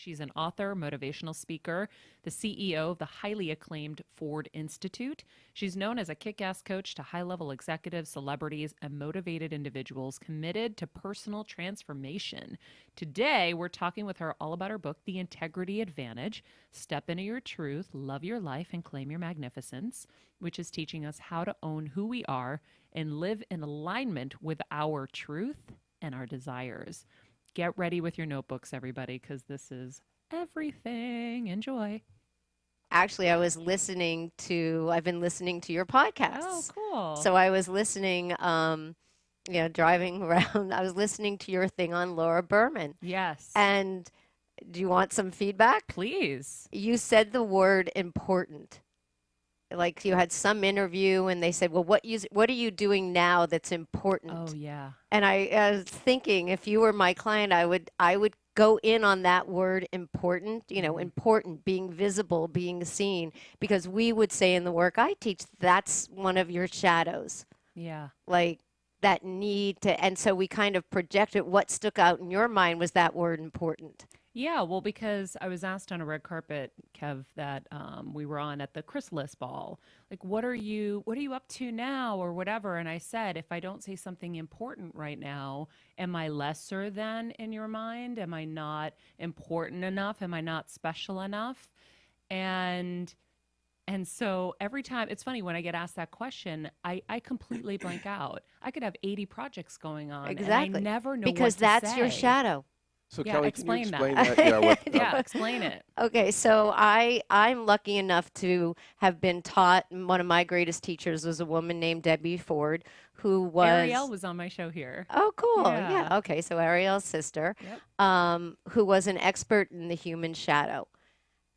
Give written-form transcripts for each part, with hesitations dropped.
She's an author, motivational speaker, the CEO of the highly acclaimed Ford Institute. She's known as a kick-ass coach to high-level executives, celebrities, and motivated individuals committed to personal transformation. Today, we're talking with her all about her book, The Integrity Advantage: Step into Your Truth, Love Your Life, and Claim Your Magnificence, which is teaching us how to own who we are and live in alignment with our truth and our desires. Get ready with your notebooks, everybody, because this is everything. Enjoy. Actually, I've been listening to your podcasts. Oh, cool. So I was listening, driving around, I was listening to your thing on Laura Berman. Yes. And do you want some feedback? Please. You said the word important. Like you had some interview and they said, well, what are you doing now that's important? Oh, yeah. And I was thinking, if you were my client, I would go in on that word important, important, being visible, being seen, because we would say in the work I teach, that's one of your shadows. Yeah. Like that need to, and so we kind of projected what stuck out in your mind was that word important. Yeah, well, because I was asked on a red carpet, Kev, that we were on at the Chrysalis Ball, like, what are you up to now or whatever? And I said, if I don't say something important right now, am I lesser than in your mind? Am I not important enough? Am I not special enough? And so every time, it's funny, when I get asked that question, I completely blank out. I could have 80 projects going on. Exactly. And I never know because what to that's say. your shadow. So Yeah, Kelley, explain can you explain that. that? Yeah, Yeah, explain it. Okay, so I'm lucky enough to have been taught. One of my greatest teachers was a woman named Debbie Ford, who was Ariel was on my show here. Oh, cool. Yeah. Yeah. Okay, so Ariel's sister, Yep. who was an expert in the human shadow.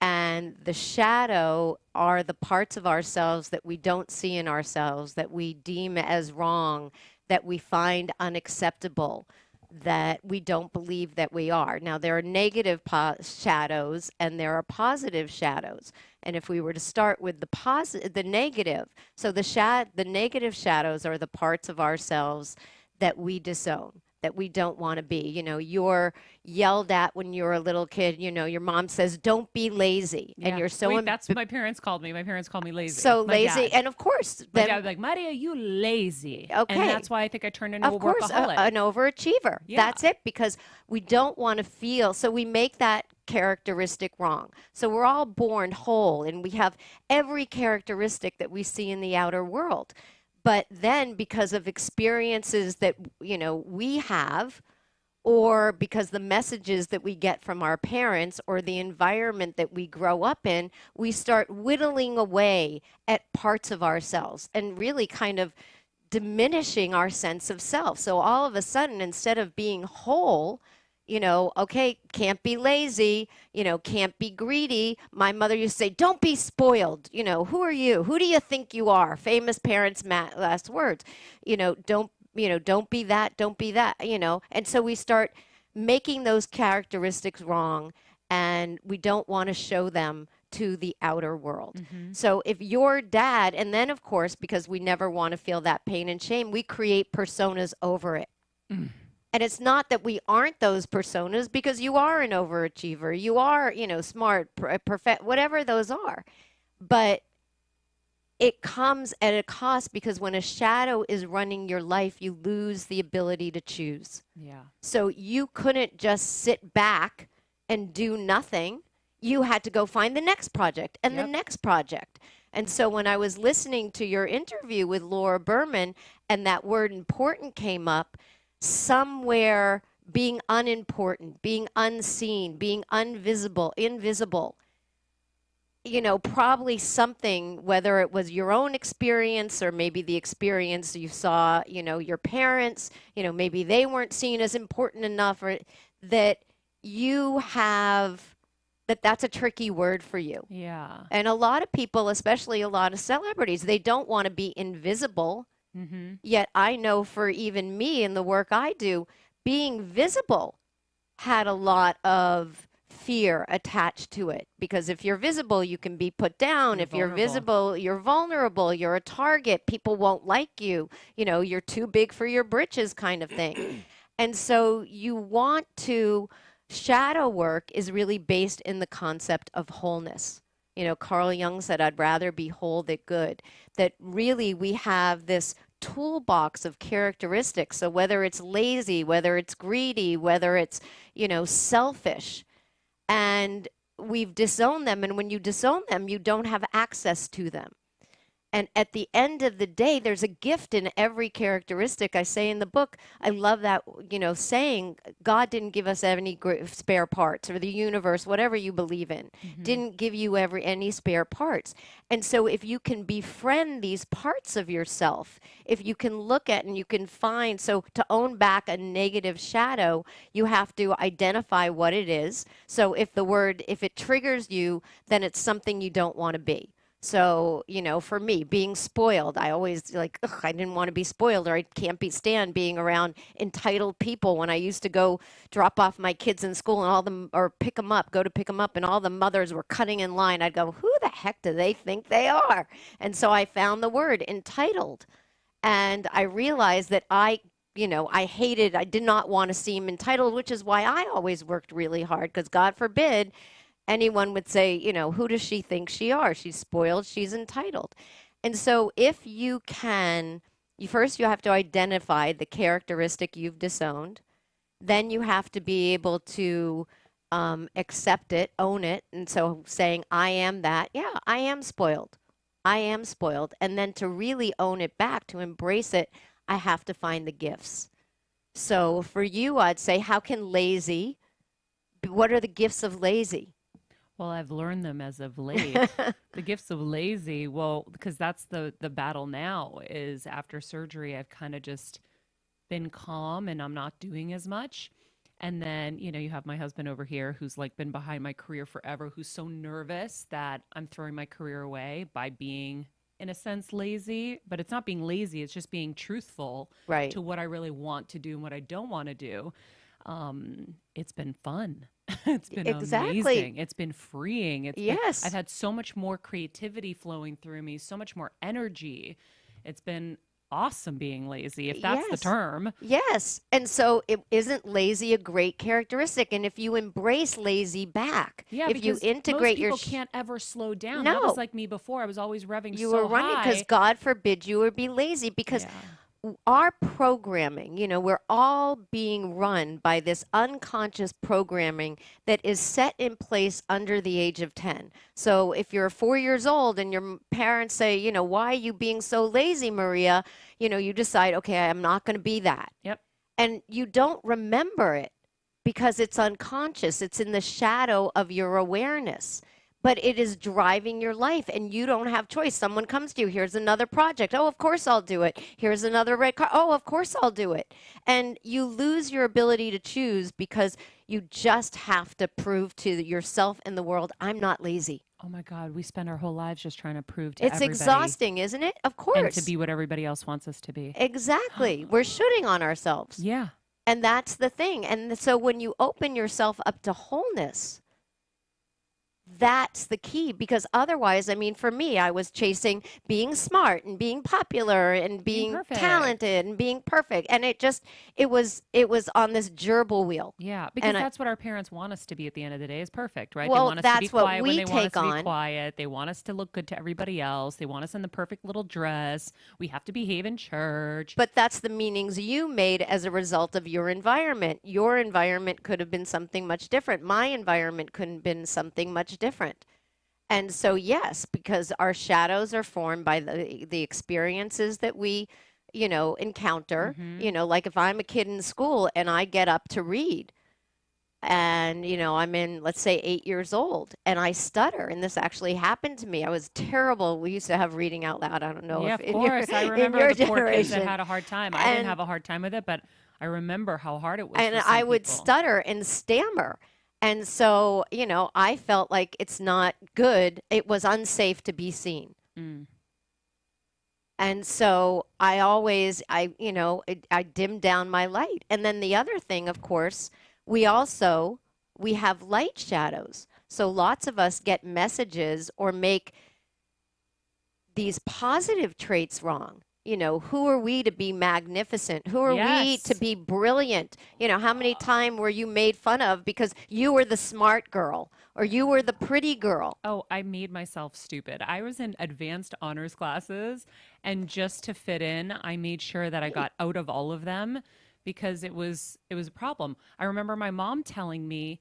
And the shadow are the parts of ourselves that we don't see in ourselves, that we deem as wrong, that we find unacceptable, that we don't believe that we are. Now, there are negative shadows and there are positive shadows. And if we were to start with the negative, so the negative shadows are the parts of ourselves that we disown, that we don't want to be. You're yelled at when you're a little kid. Your mom says, don't be lazy. Yeah. And you're so... Wait, that's what my parents called me. My parents called me lazy. So My lazy. dad. And of course... My dad was like, Maria, you lazy. Okay. And that's why I think I turned into a Of course, workaholic. an overachiever. Yeah. That's it, because we don't want to feel... So we make that characteristic wrong. So we're all born whole, and we have every characteristic that we see in the outer world. But then because of experiences that, we have, or because the messages that we get from our parents or the environment that we grow up in, we start whittling away at parts of ourselves and really kind of diminishing our sense of self. So all of a sudden, instead of being whole, okay, can't be lazy, can't be greedy. My mother used to say, don't be spoiled. Who are you? Who do you think you are? Famous parents' last words. Don't be that, don't be that, And so we start making those characteristics wrong, and we don't want to show them to the outer world. Mm-hmm. So if your dad, and then of course, because we never want to feel that pain and shame, we create personas over it. Mm. And it's not that we aren't those personas, because you are an overachiever, you are, smart, perfect, whatever those are. But it comes at a cost, because when a shadow is running your life, you lose the ability to choose. Yeah. So you couldn't just sit back and do nothing. You had to go find the next project and the next project. And so when I was listening to your interview with Laura Berman and that word important came up, somewhere being unimportant, being unseen, being invisible, probably something, whether it was your own experience or maybe the experience you saw, your parents, maybe they weren't seen as important enough, or that you have, that's a tricky word for you. Yeah. And a lot of people, especially a lot of celebrities, they don't want to be invisible. Mm-hmm. Yet I know for even me in the work I do, being visible had a lot of fear attached to it. Because if you're visible, you can be put down. If you're visible, you're vulnerable. You're a target. People won't like you. You're too big for your britches kind of thing. And so you want to Shadow work is really based in the concept of wholeness. You know, Carl Jung said, I'd rather be whole than good. That really we have this toolbox of characteristics. So whether it's lazy, whether it's greedy, whether it's, you know, selfish, and we've disowned them. And when you disown them, you don't have access to them. And at the end of the day, there's a gift in every characteristic. I say in the book, I love that, you know, saying God didn't give us any spare parts, or the universe, whatever you believe in, didn't give you any spare parts. And so if you can befriend these parts of yourself, if you can look at and you can find, so to own back a negative shadow, you have to identify what it is. So if it triggers you, then it's something you don't want to be. So, you know, for me, being spoiled, I always I didn't want to be spoiled, or I can't stand being around entitled people. When I used to go drop off my kids in school and or go to pick them up, and all the mothers were cutting in line, I'd go, who the heck do they think they are? And so I found the word entitled. And I realized that I did not want to seem entitled, which is why I always worked really hard, because God forbid anyone would say, you know, who does she think she are? She's spoiled, she's entitled. And so if you can, first you have to identify the characteristic you've disowned. Then you have to be able to accept it, own it. And so saying, I am that, yeah, I am spoiled. I am spoiled. And then to really own it back, to embrace it, I have to find the gifts. So for you, I'd say, what are the gifts of lazy? Well, I've learned them as of late. The gifts of lazy, well, because that's the battle now, is after surgery, I've kind of just been calm and I'm not doing as much. And then, you know, you have my husband over here who's like been behind my career forever, who's so nervous that I'm throwing my career away by being, in a sense, lazy. But it's not being lazy, it's just being truthful to what I really want to do and what I don't want to do. It's been fun. It's been amazing. It's been freeing. I've had so much more creativity flowing through me, so much more energy. It's been awesome being lazy, if that's the term. Yes. And so isn't lazy a great characteristic? And if you embrace lazy back, if you integrate most people can't ever slow down. No. That was like me before. I was always revving you so were running high. because God forbid you would be lazy, because our programming, you know, we're all being run by this unconscious programming that is set in place under the age of 10. So if you're 4 years old and your parents say, you know, why are you being so lazy, Maria? You know, you decide, okay, I'm not going to be that. Yep. And you don't remember it because it's unconscious. It's in the shadow of your awareness. But it is driving your life, and you don't have choice. Someone comes to you, here's another project. Oh, of course I'll do it. Here's another red car. Oh, of course I'll do it. And you lose your ability to choose because you just have to prove to yourself and the world, I'm not lazy. Oh my God, we spend our whole lives just trying to prove to everybody. It's exhausting, isn't it? Of course. And to be what everybody else wants us to be. Exactly. We're shooting on ourselves. Yeah. And that's the thing. And so when you open yourself up to wholeness, that's the key, because otherwise, I mean, for me, I was chasing being smart and being popular and being talented and being perfect. And it was on this gerbil wheel. Yeah, because that's what our parents want us to be at the end of the day, is perfect, right? Well, they want us to be quiet when they want us to on. be quiet. They want us to look good to everybody else. They want us in the perfect little dress. We have to behave in church. But that's the meanings you made as a result of your environment. Your environment could have been something much different. My environment couldn't have been something much different. And so, yes, because our shadows are formed by the experiences that we, you know, encounter. You know, like if I'm a kid in school and I get up to read and, you know, I'm in, let's say, 8 years old and I stutter. And this actually happened to me. I was terrible. We used to have reading out loud. I don't know if of course. I remember the poor kids that had a hard time. I didn't have a hard time with it, but I remember how hard it was. And I would stutter and stammer. And so, you know, I felt like it's not good. It was unsafe to be seen. And so I dimmed down my light. And then the other thing, of course, we have light shadows. So lots of us get messages or make these positive traits wrong. Who are we to be magnificent? Who are we to Yes. be brilliant? How many times were you made fun of because you were the smart girl or you were the pretty girl? Oh, I made myself stupid. I was in advanced honors classes, and just to fit in, I made sure that I got out of all of them because it was a problem. I remember my mom telling me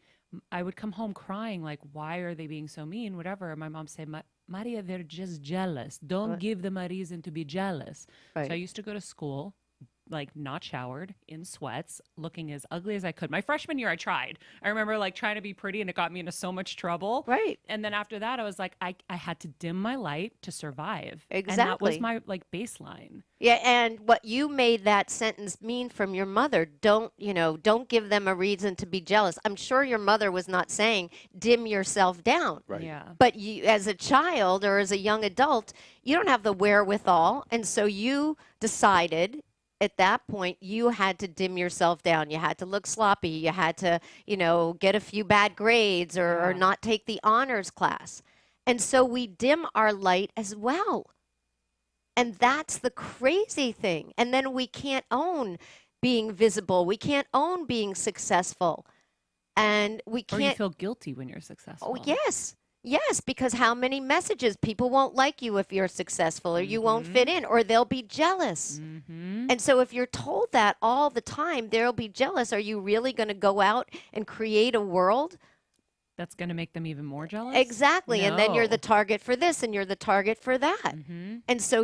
I would come home crying like, "Why are they being so mean?" Whatever. And my mom said, Maria, they're just jealous. Don't What? give them a reason to be jealous." So I Right. used to go to school like not showered, in sweats, looking as ugly as I could. My freshman year, I tried. I remember like trying to be pretty, and it got me into so much trouble. Right. And then after that, I was like, I had to dim my light to survive. And that was Exactly. my like baseline. Yeah, and what you made that sentence mean from your mother, don't give them a reason to be jealous. I'm sure your mother was not saying dim yourself down. Right. Yeah. But you, as a child or as a young adult, you don't have the wherewithal. And so you decided at that point you had to dim yourself down. You had to look sloppy. You had to, get a few bad grades or Yeah. not take the honors class. And so we dim our light as well. And that's the crazy thing. And then we can't own being visible. We can't own being successful. And we Or you can't. feel guilty when you're Oh, successful. yes. Yes, because how many messages people won't like you if you're successful or you won't fit in or they'll be jealous. Mm-hmm. And so if you're told that all the time, they'll be jealous. Are you really going to go out and create a world? That's going to make them even more jealous? Exactly. And then you're the No. target for this and you're the target for that. Mm-hmm. And so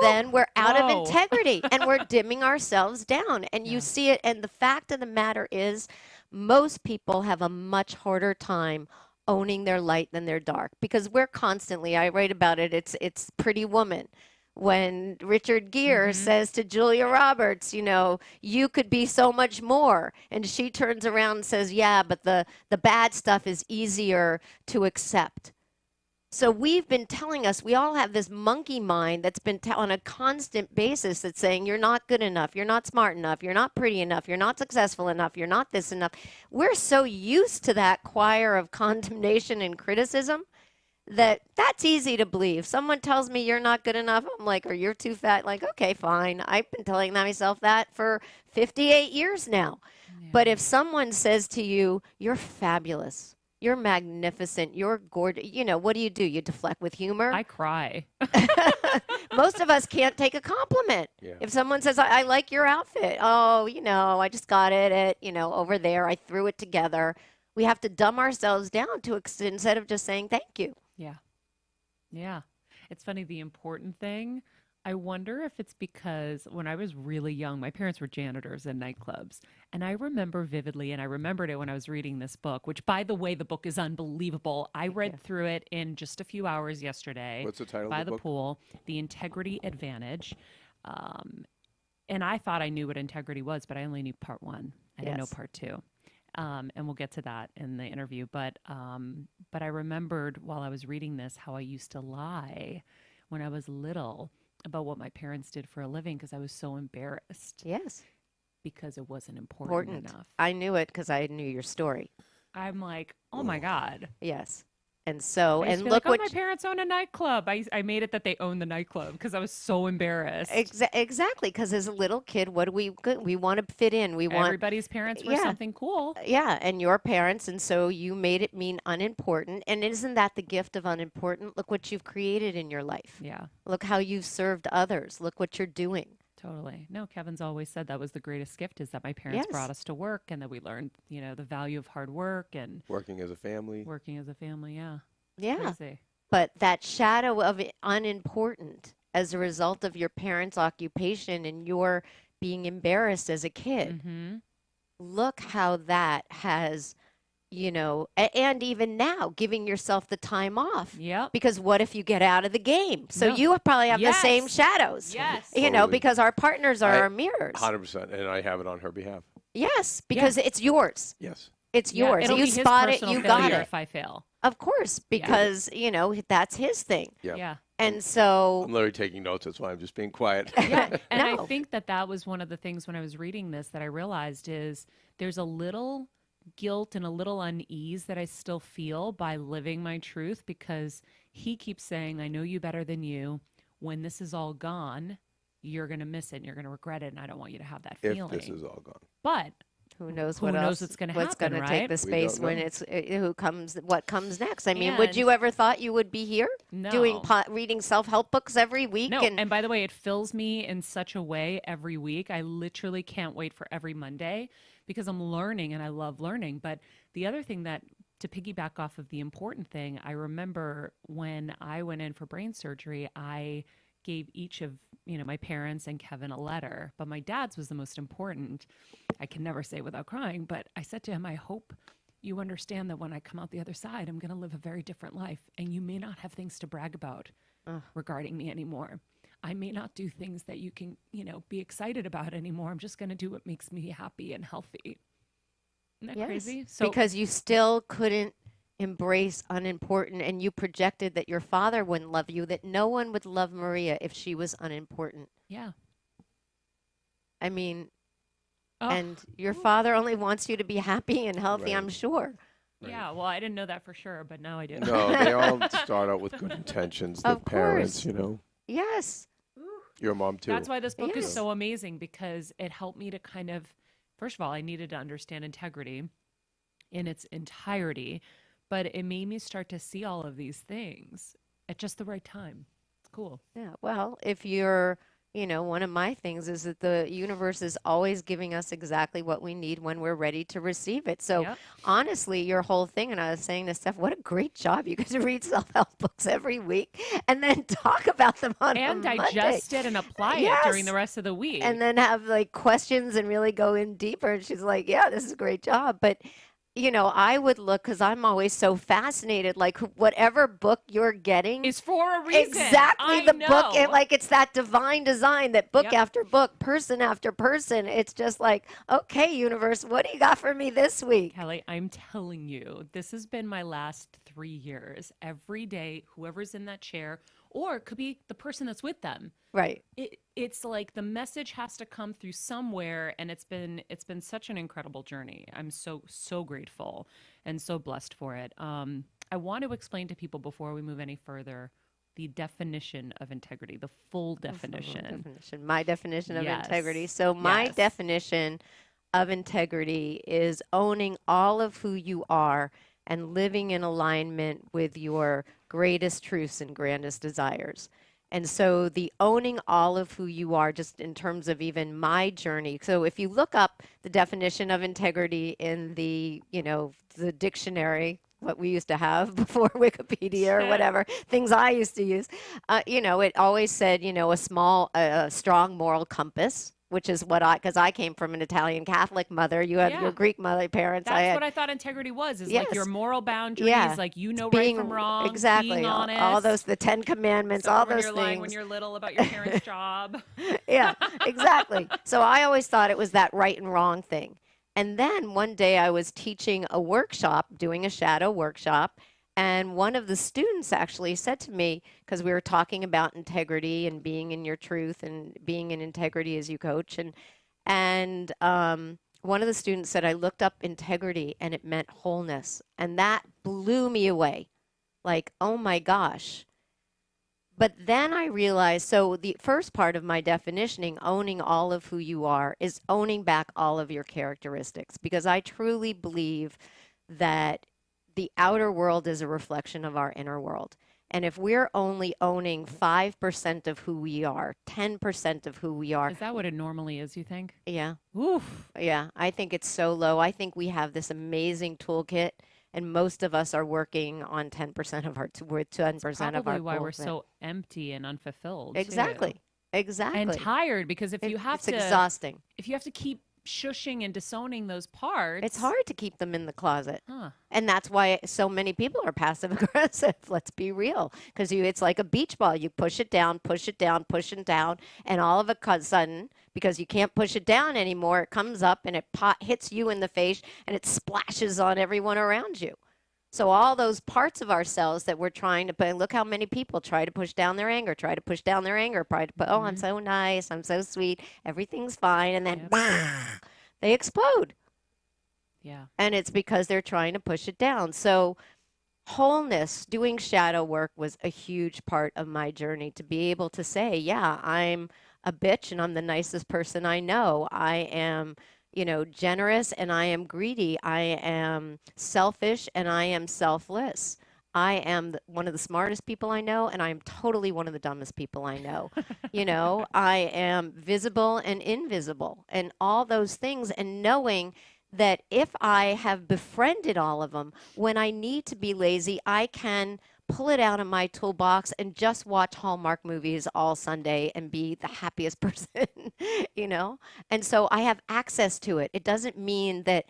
then we're out of Whoa. integrity and we're dimming ourselves down. And you Yeah. see it. And the fact of the matter is, most people have a much harder time owning their light than their dark because we're constantly, I write about it, it's Pretty Woman. When Richard Gere says to Julia Roberts, you could be so much more. And she turns around and says, yeah, but the bad stuff is easier to accept. So we've been telling us, we all have this monkey mind that's been on a constant basis that's saying, you're not good enough, you're not smart enough, you're not pretty enough, you're not successful enough, you're not this enough. We're so used to that choir of condemnation and criticism that's easy to believe. Someone tells me you're not good enough, I'm like, or you're too fat. Like, okay, fine. I've been telling myself that for 58 years now. But if someone says to you, you're fabulous, you're magnificent, you're gorgeous, what do? You deflect with humor? I cry. Most of us can't take a compliment. Yeah. If someone says, I like your outfit, oh, I just got it at, over there, I threw it together. We have to dumb ourselves down instead of just saying thank you. Yeah. Yeah. It's funny, the important thing. I wonder if it's because when I was really young, my parents were janitors in nightclubs. And I remember vividly, and I remembered it when I was reading this book, which, by the way, the book is unbelievable. I read through it in just a few hours yesterday What's the title by of the the book? pool, The Integrity Advantage. And I thought I knew what integrity was, but I only knew part one. I didn't know Yes. part two. And we'll get to that in the interview. But I remembered while I was reading this how I used to lie when I was little about what my parents did for a living because I was so embarrassed Yes. because it wasn't important Important. enough. I knew it because I knew your story. I'm like, oh my God. Yes. And so, I used to and be look like, oh, what my parents own a nightclub. I made it that they own the nightclub because I was so embarrassed. exactly, because as a little kid, what do we want to fit in? We want, Everybody's parents were yeah. something cool. yeah, and your parents, and so you made it mean unimportant. And isn't that the gift of unimportant? Look what you've created in your life. Yeah, Look how you've served others. Look what you're doing. totally. No, Kevin's always said that was the greatest gift is that my parents Yes. brought us to work and that we learned, the value of hard work and Working as a family. working as a family. Yeah. Yeah. Crazy. But that shadow of unimportant as a result of your parents' occupation and your being embarrassed as a kid, Mm-hmm. look how that has, and even now giving yourself the time off. Yep. Because what if you get out of the game? So No. you probably have the same Yes. shadows. Yes. Totally. Because our partners are I- our mirrors. 100%. And I have it on her behalf. Yes, because it's yours. Yes. It's yours. It'll You be his spot it, personal you got failure it. if I fail. Of course, because, that's his thing. Yeah. Yeah. And so, I'm literally taking notes. That's why I'm just being quiet. Yeah. And I No. think that was one of the things when I was reading this that I realized is there's a little guilt and a little unease that I still feel by living my truth because he keeps saying, I know you better than you. When this is all gone, you're going to miss it and you're going to regret it. And I don't want you to have that If feeling. this is all gone. But who knows who what knows else? what's going to What's happen, going to right? take the We space don't when know. it's what comes next? I mean, would you ever thought you would be here doing No. reading self-help books every week? No, and by the way, it fills me in such a way every week. I literally can't wait for every Monday because I'm learning and I love learning. But the other thing that, to piggyback off of the important thing, I remember when I went in for brain surgery, I gave each of, my parents and Kevin a letter, but my dad's was the most important. I can never say without crying, but I said to him, I hope you understand that when I come out the other side, I'm going to live a very different life, and you may not have things to brag about regarding me anymore. I may not do things that you can, be excited about anymore. I'm just going to do what makes me happy and healthy. Isn't that crazy? So, because you still couldn't embrace unimportant, and you projected that your father wouldn't love you, that no one would love Maria if she was unimportant. yeah. I mean, Oh, and your father only wants you to be happy and healthy, Right. I'm sure. yeah. Well, I didn't know that for sure, but now I do. No, they all start out with good intentions. The Of parents, course. Yes. Your mom too. That's why this book is Yes. so amazing, because it helped me to kind of, first of all, I needed to understand integrity in its entirety, but it made me start to see all of these things at just the right time. It's cool. Yeah. Well, if you're, one of my things is that the universe is always giving us exactly what we need when we're ready to receive it. So Yep. honestly, your whole thing, and I was saying to Steph, what a great job. You get to read self-help books every week and then talk about them on And a Monday. digest it and apply it during the rest of the week. And then have like questions and really go in deeper. And she's like, yeah, this is a great job. But I would look, because I'm always so fascinated, like whatever book you're getting is for a reason. exactly I the know. book, and like it's that divine design, that book Yep. after book, person after person. It's just like, okay, universe, what do you got for me this week? Kelly, I'm telling you, this has been my last 3 years. Every day, whoever's in that chair, or it could be the person that's with them. Right. It's like the message has to come through somewhere, and it's been such an incredible journey. I'm so grateful and so blessed for it. I want to explain to people before we move any further the definition of integrity, the full definition. My definition of Yes. integrity. So my Yes. definition of integrity is owning all of who you are and living in alignment with your greatest truths and grandest desires. And so the owning all of who you are, just in terms of even my journey. So if you look up the definition of integrity in the, the dictionary, what we used to have before Wikipedia or whatever, things I used to use, it always said, a strong moral compass, which is what because I came from an Italian Catholic mother. You had Yeah. your Greek mother parents. That's what I thought integrity was, is like your Yes. moral boundaries, Yeah. like right being from wrong, exactly being all honest. those, the 10 Commandments, So all when those you're things. lying when you're little about your parents' job. Yeah, exactly. So I always thought it was that right and wrong thing. And then one day I was teaching a workshop, doing a shadow workshop, and one of the students actually said to me, because we were talking about integrity and being in your truth and being in integrity as you coach, and one of the students said, I looked up integrity and it meant wholeness. And that blew me away. Like, oh my gosh. But then I realized, so the first part of my definitioning, owning all of who you are, is owning back all of your characteristics. Because I truly believe that the outer world is a reflection of our inner world. And if we're only owning 5% of who we are, 10% of who we are. Is that what it normally is, you think? Yeah. Oof. Yeah. I think it's so low. I think we have this amazing toolkit, and most of us are working on 10% of our, we're 10% of our Probably why we're toolkit. so empty and unfulfilled. Exactly. Too. Exactly. And tired, because if you have it's to exhausting. if you have to keep shushing and disowning those parts, It's hard to keep them in the closet. Huh. And that's why so many people are passive aggressive. Let's be real. Because it's like a beach ball. You push it down, push it down, push it down. And all of a sudden, because you can't push it down anymore, it comes up and it hits you in the face and it splashes on everyone around you. So all those parts of ourselves that we're trying to put, look how many people try to push down their anger, try to push down their anger, try to put, oh, I'm so nice, I'm so sweet, everything's fine. And then, they explode. Yeah. And it's because they're trying to push it down. So wholeness, doing shadow work was a huge part of my journey, to be able to say, yeah, I'm a bitch and I'm the nicest person I know. I am, generous and I am greedy. I am selfish and I am selfless. I am one of the smartest people I know, and I am totally one of the dumbest people I know. I am visible and invisible, and all those things, and knowing that if I have befriended all of them, when I need to be lazy, I can pull it out of my toolbox and just watch Hallmark movies all Sunday and be the happiest person, And so I have access to it. It doesn't mean that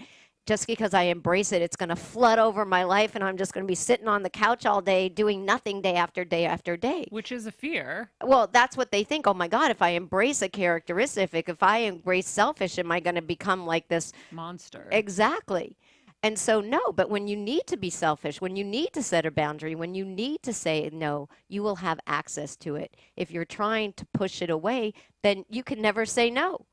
just because I embrace it, it's going to flood over my life and I'm just going to be sitting on the couch all day doing nothing day after day after day. Which is a fear. Well, that's what they think. Oh my God, if I embrace a characteristic, if I embrace selfish, am I going to become like this monster? Exactly. And so, no, but when you need to be selfish, when you need to set a boundary, when you need to say no, you will have access to it. If you're trying to push it away, then you can never say no.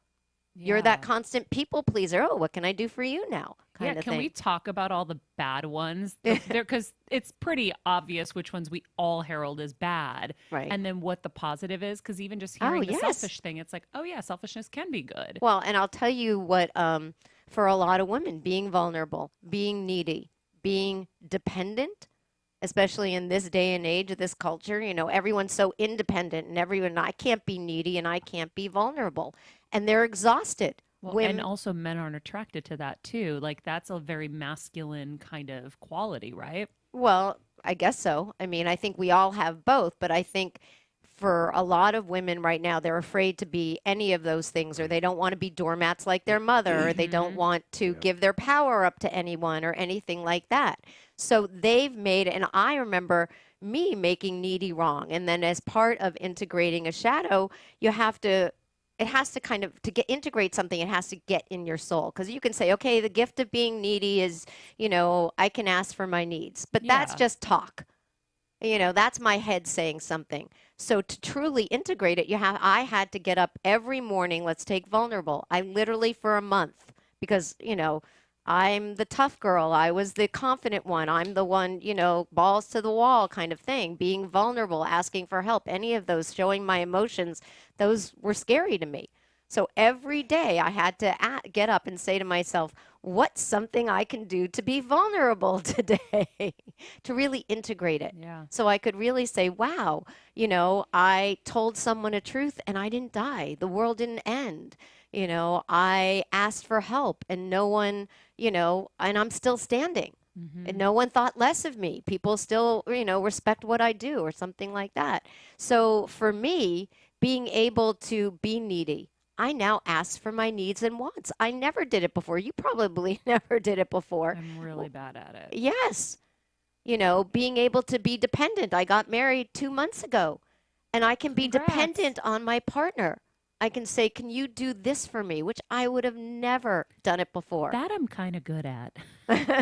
You're that constant people pleaser. Oh, what can I do for you now? Kind of can thing. we talk about all the bad ones? Because it's pretty obvious which ones we all herald as bad. Right. And then what the positive is. Because even just hearing the yes. selfish thing, it's like, oh, yeah, selfishness can be good. Well, and I'll tell you what, for a lot of women, being vulnerable, being needy, being dependent, especially in this day and age of this culture, everyone's so independent and I can't be needy and I can't be vulnerable. And they're exhausted. Well, and also men aren't attracted to that too. Like that's a very masculine kind of quality, right? Well, I guess so. I mean, I think we all have both, but I think for a lot of women right now, they're afraid to be any of those things, or they don't want to be doormats like their mother, or they don't want to give their power up to anyone or anything like that. So they've made, and I remember me making needy wrong. And then as part of integrating a shadow, it has to kind of, integrate something, it has to get in your soul. Because you can say, okay, the gift of being needy is, I can ask for my needs. But that's just talk. That's my head saying something. So to truly integrate it, I had to get up every morning. Let's take vulnerable. I literally for a month, because, I'm the tough girl. I was the confident one. I'm the one, balls to the wall kind of thing, being vulnerable, asking for help, any of those, showing my emotions, those were scary to me. So every day I had to get up and say to myself, what's something I can do to be vulnerable today, to really integrate it. Yeah. So I could really say, wow, I told someone a truth and I didn't die. The world didn't end. I asked for help and no one, and I'm still standing. And no one thought less of me. People still, respect what I do or something like that. So for me, being able to be needy, I now ask for my needs and wants. I never did it before. You probably never did it before. I'm really bad at it. Yes. Being able to be dependent. I got married 2 months ago, and I can be dependent on my partner. I can say, can you do this for me? Which I would have never done it before. That I'm kind of good at.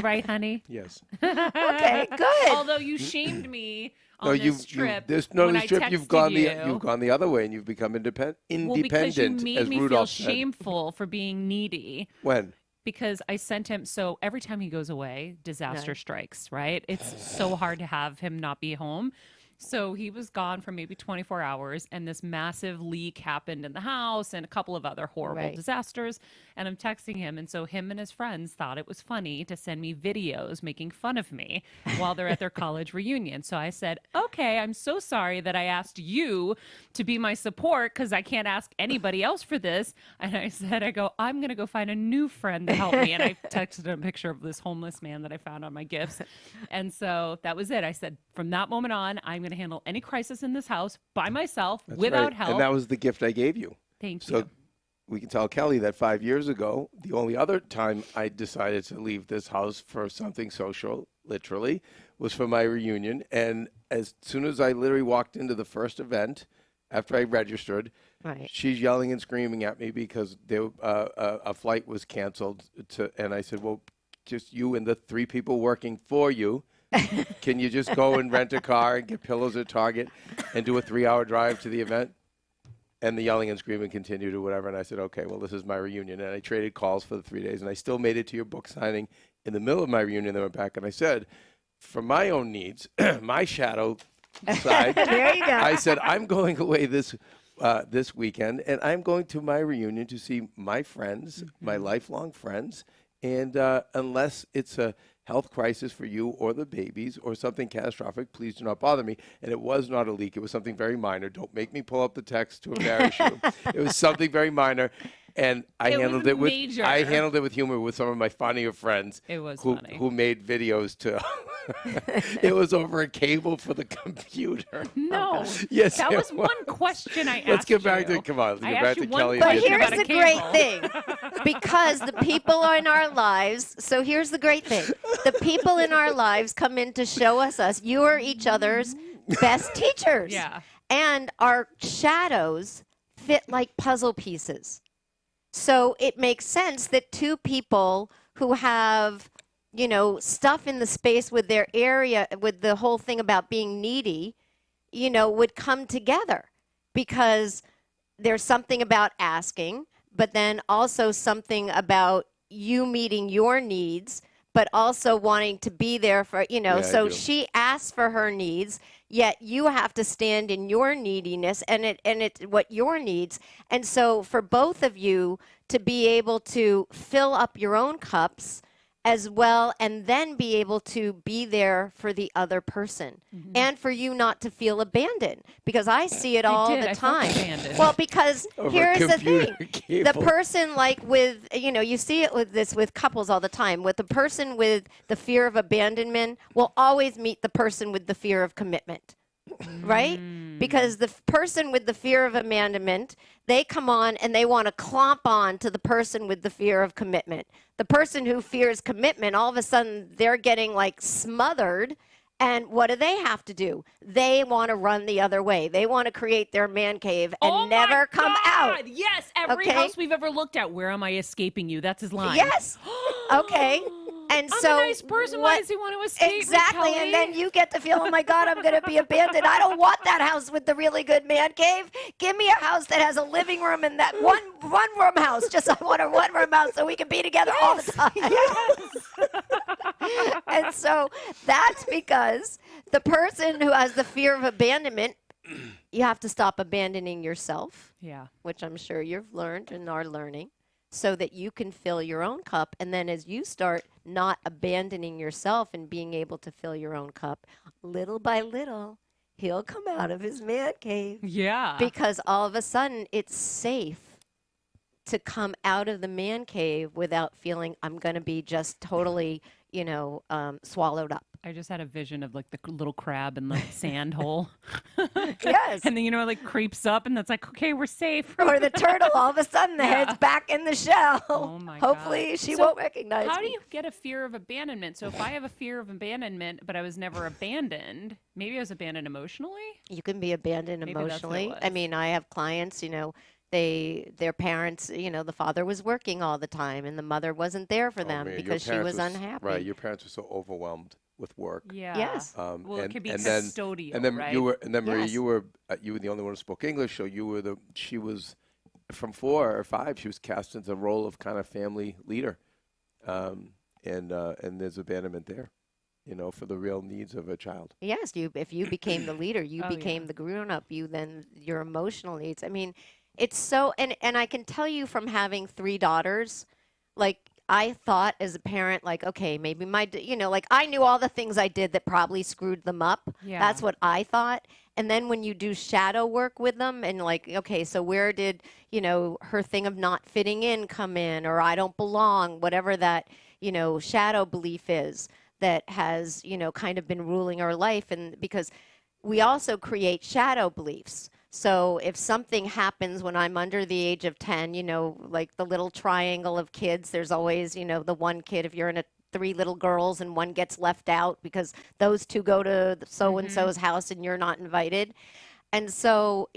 Right, honey? Yes. Okay, good. Although you shamed me on this trip. You've gone the other way and you've become independent. Well, because you made as me Rudolph feel said. shameful for being needy. When? Because I sent him, so every time he goes away, disaster strikes, right? It's so hard to have him not be home. So he was gone for maybe 24 hours, and this massive leak happened in the house and a couple of other horrible disasters. And I'm texting him, and so him and his friends thought it was funny to send me videos making fun of me while they're at their college reunion. So I said, okay, I'm so sorry that I asked you to be my support because I can't ask anybody else for this. And I said, I'm going to go find a new friend to help me. And I texted a picture of this homeless man that I found on my gifts. And so that was it. I said, from that moment on, I'm going to handle any crisis in this house by myself. That's without right. help. And that was the gift I gave you. Thank So you. we can tell Kelley that 5 years ago, the only other time I decided to leave this house for something social, literally, was for my reunion. And as soon as I literally walked into the first event, after I registered, she's yelling and screaming at me because a flight was canceled. And I said, well, just you and the 3 people working for you. Can you just go and rent a car and get pillows at Target and do a 3-hour drive to the event? And the yelling and screaming continued or whatever. And I said, okay, well, this is my reunion. And I traded calls for the 3 days. And I still made it to your book signing in the middle of my reunion. Then went back and I said, for my own needs, my shadow side, There you go. I said, I'm going away this this weekend, and I'm going to my reunion to see my friends, my lifelong friends. And unless it's a health crisis for you or the babies or something catastrophic, please do not bother me. And it was not a leak. It was something very minor. Don't make me pull up the text to embarrass you. It was something very minor. And I handled it with humor with some of my funnier friends. It was who, funny. who made videos to. It was over a cable for the computer. No. Yes, That it was one question I asked Let's get back you. to come on. Let's I get back asked to you one Kelley. But question here's about a the great cable. thing, because the people in our lives, so here's the great thing. The people in our lives come in to show us. You are each other's best teachers. Yeah. And our shadows fit like puzzle pieces. So it makes sense that two people who have, stuff in the space with their area, with the whole thing about being needy, would come together, because there's something about asking, but then also something about you meeting your needs, but also wanting to be there for, I so do. she asks for her needs, yet you have to stand in your neediness and it's what your needs. And so for both of you to be able to fill up your own cups as well, and then be able to be there for the other person, and for you not to feel abandoned, because I see it all the I felt time. abandoned. Well, because Over here's the computer thing. cable. The person, like with, you see it with couples all the time. With the person with the fear of abandonment will always meet the person with the fear of commitment. Right? Because the person with the fear of abandonment, they come on and they want to clomp on to the person with the fear of commitment. The person who fears commitment, all of a sudden they're getting like smothered. And what do they have to do? They want to run the other way. They want to create their man cave and never come out. Yes, every Okay? house we've ever looked at. Where am I escaping you? That's his line. Yes. Okay. And I'm so a nice person. Why does he want to escape me, Exactly. Kelley? And then you get to feel, oh my God, I'm going to be abandoned. I don't want that house with the really good man cave. Give me a house that has a living room and that one room house. Just I want a one room house so we can be together all the time. And so that's because the person who has the fear of abandonment, you have to stop abandoning yourself, Yeah. which I'm sure you've learned and are learning, so that you can fill your own cup. And then as you start not abandoning yourself and being able to fill your own cup, little by little, he'll come out of his man cave. Yeah. Because all of a sudden it's safe to come out of the man cave without feeling I'm going to be just totally, swallowed up. I just had a vision of like the little crab in the sand hole. Yes. And then, it like creeps up and that's like, okay, we're safe. Or the turtle, all of a sudden the Yeah. head's back in the shell. Oh my Hopefully God. she So won't recognize How do me. you get a fear of abandonment? So if I have a fear of abandonment, but I was never abandoned, maybe I was abandoned emotionally? You can be abandoned Maybe that's what it emotionally. I was. mean, I have clients, their parents, the father was working all the time and the mother wasn't there for them man, your because she parents was unhappy. Right, your parents were so overwhelmed with work. Yeah. Yes. Well, it could be and then- custodial, And then right? Maria, Yes. you were the only one who spoke English, so she was from 4 or 5. She was cast into the role of kind of family leader, and there's abandonment there, for the real needs of a child. Yes, if you became the leader, you Oh, became yeah. the grown up, then your emotional needs. I mean, it's so, and I can tell you from having 3 daughters, like I thought as a parent, like, okay, maybe like I knew all the things I did that probably screwed them up. Yeah. That's what I thought. And then when you do shadow work with them and like, okay, so where did, her thing of not fitting in come in, or I don't belong, whatever that, shadow belief is that has, kind of been ruling our life. And because we also create shadow beliefs. So if something happens when I'm under the age of 10, like the little triangle of kids, there's always, the one kid, if you're in a 3 little girls and one gets left out because those 2 go to so-and-so's house and you're not invited. And so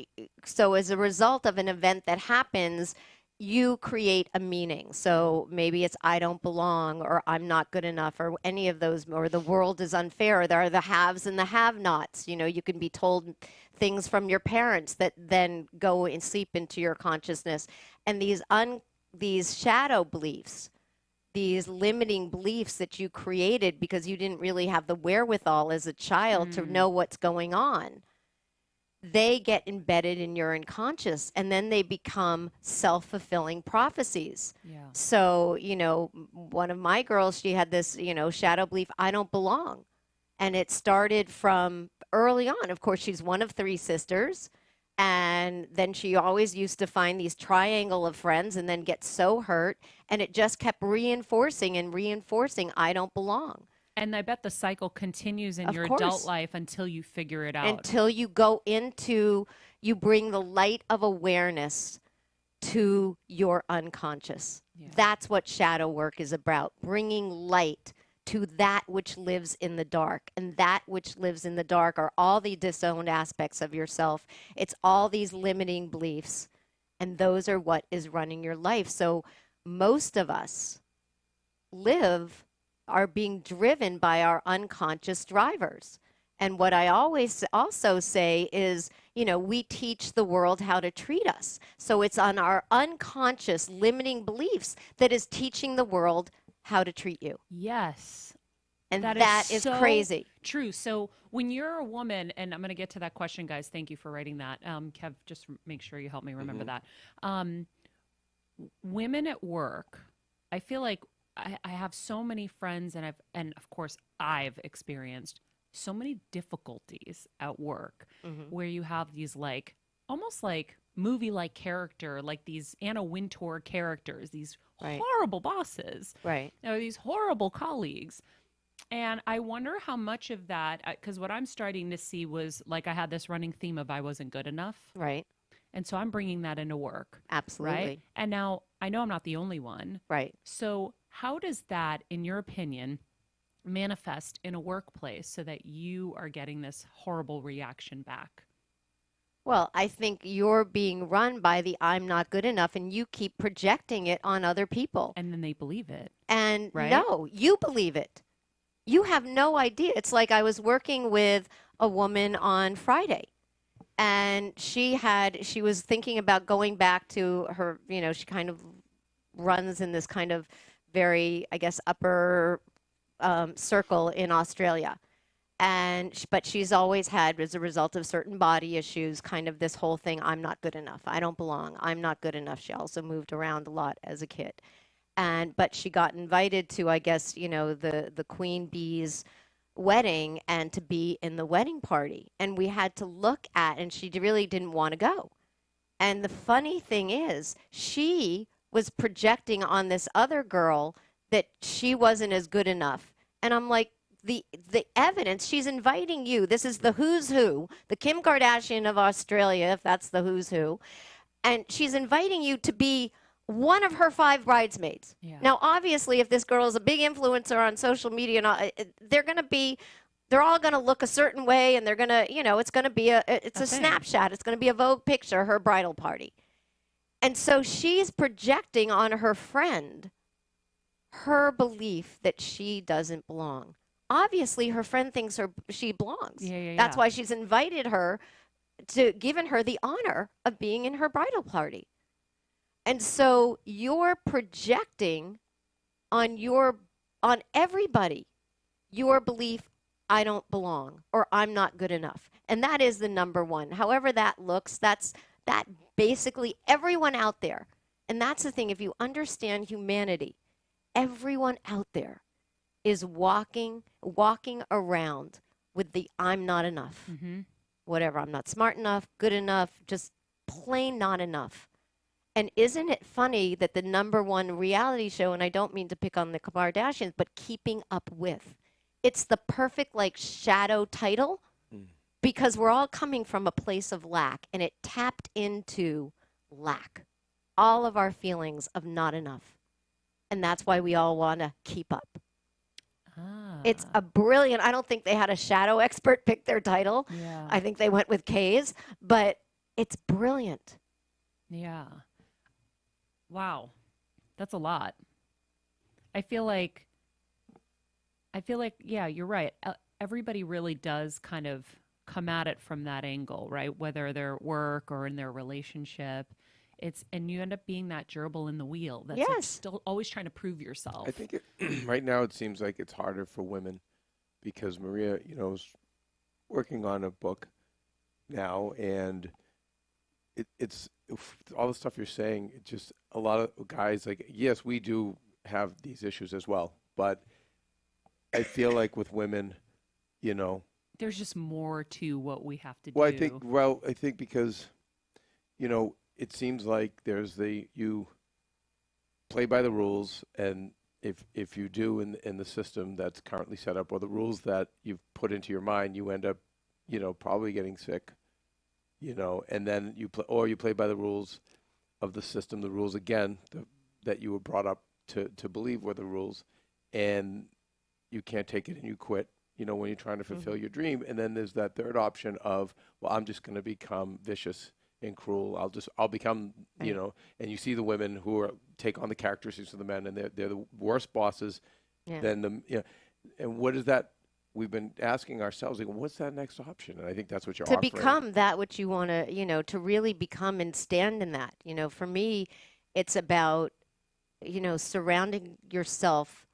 as a result of an event that happens, you create a meaning. So maybe it's I don't belong, or I'm not good enough, or any of those, or the world is unfair. There are the haves and the have-nots. You can be told things from your parents that then go and seep into your consciousness. And these shadow beliefs, these limiting beliefs that you created because you didn't really have the wherewithal as a child to know what's going on, they get embedded in your unconscious, and then they become self-fulfilling prophecies. Yeah. So, one of my girls, she had this, shadow belief, I don't belong. And it started from early on. Of course, she's one of 3 sisters. And then she always used to find these triangle of friends and then get so hurt. And it just kept reinforcing and reinforcing, I don't belong. And I bet the cycle continues in Of your course. adult life until you figure it out. Until you go into, you bring the light of awareness to your unconscious. Yeah. That's what shadow work is about, bringing light to that which lives in the dark. And that which lives in the dark are all the disowned aspects of yourself. It's all these limiting beliefs. And those are what is running your life. So most of us are being driven by our unconscious drivers. And what I always also say is, we teach the world how to treat us. So it's on our unconscious limiting beliefs that is teaching the world how to treat you. Yes. And that is so crazy. True. So when you're a woman, and I'm going to get to that question, guys. Thank you for writing that. Kev, just make sure you help me remember that. Women at work, I feel like I have so many friends, and of course I've experienced so many difficulties at work where you have these almost like movie-like character, like these Anna Wintour characters, these horrible bosses, Right. these horrible colleagues. And I wonder how much of that, because what I'm starting to see was I had this running theme of I wasn't good enough. Right. And so I'm bringing that into work. Absolutely. Right. And now I know I'm not the only one. Right. So how does that, in your opinion, manifest in a workplace so that you are getting this horrible reaction back? Well, I think you're being run by the I'm not good enough, and you keep projecting it on other people. And then they believe it. And right? no, you believe it. You have no idea. It's like I was working with a woman on Friday, and she was thinking about going back to her, she kind of runs in this kind of very, I guess, upper circle in Australia. But she's always had, as a result of certain body issues, kind of this whole thing, I'm not good enough. I don't belong. I'm not good enough. She also moved around a lot as a kid. But she got invited to, I guess, the Queen Bee's wedding and to be in the wedding party. And we had to look at, and she really didn't want to go. And the funny thing is, she was projecting on this other girl that she wasn't as good enough. And I'm like, the evidence, she's inviting you. This is the who's who, the Kim Kardashian of Australia, if that's the who's who. And she's inviting you to be one of her 5 bridesmaids. Yeah. Now, obviously, if this girl is a big influencer on social media, they're all going to look a certain way, and they're going to, it's going to be it's a snapshot. It's going to be a Vogue picture, her bridal party. And so she's projecting on her friend her belief that she doesn't belong. Obviously, her friend thinks she belongs. Yeah. That's why she's invited her, given her the honor of being in her bridal party. And so you're projecting on everybody your belief, I don't belong, or I'm not good enough. And that is the number one. However that looks, that basically everyone out there. And that's the thing, if you understand humanity, everyone out there is walking around with the I'm not enough. Mm-hmm. Whatever, I'm not smart enough, good enough, just plain not enough. And isn't it funny that the number one reality show, and I don't mean to pick on the Kardashians, but Keeping Up With, it's the perfect shadow title because we're all coming from a place of lack, and it tapped into lack, all of our feelings of not enough. And that's why we all want to keep up. It's a brilliant, I don't think they had a shadow expert pick their title. Yeah. I think they went with K's, but it's brilliant. Yeah. Wow. That's a lot. I feel like, yeah, you're right. Everybody really does kind of come at it from that angle, right? Whether they're at work or in their relationship. And you end up being that gerbil in the wheel that's still always trying to prove yourself. I think right now it seems like it's harder for women because Maria, is working on a book now, and it's all the stuff you're saying. It just a lot of guys like, yes, we do have these issues as well, but I feel like with women, you know, There's just more to what we have to well, do. I think because, you know, it seems like you play by the rules, and if you do in the system that's currently set up, or the rules that you've put into your mind, you end up, you know, probably getting sick, you know, and then you play by the rules of the system, the rules again that you were brought up to believe were the rules, and you can't take it and you quit, you know, when you're trying to fulfill your dream. And then there's that third option of, well, I'm just going to become vicious and cruel. I'll become, you know, and you see the women who take on the characteristics of the men, and they're the worst bosses than the, you know, and what is that? We've been asking ourselves, like, what's that next option? And I think that's what you're To offering. become that which you want to, you know, to really become and stand in that. You know, for me, it's about, you know, surrounding yourself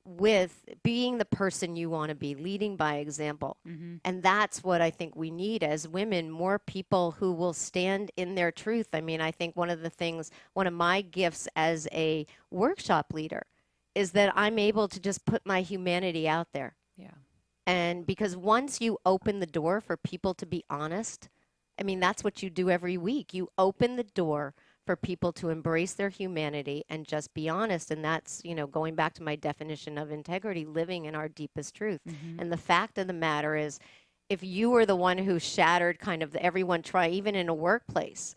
with being the person you want to be, leading by example. And that's what I think we need as women, more people who will stand in their truth. I mean, I think one of my gifts as a workshop leader is that I'm able to just put my humanity out there. Yeah. And because once you open the door for people to be honest, I mean, that's what you do every week. You open the door for people to embrace their humanity and just be honest. And that's, you know, going back to my definition of integrity, living in our deepest truth. And the fact of the matter is, if you were the one who shattered kind of everyone try, even in a workplace,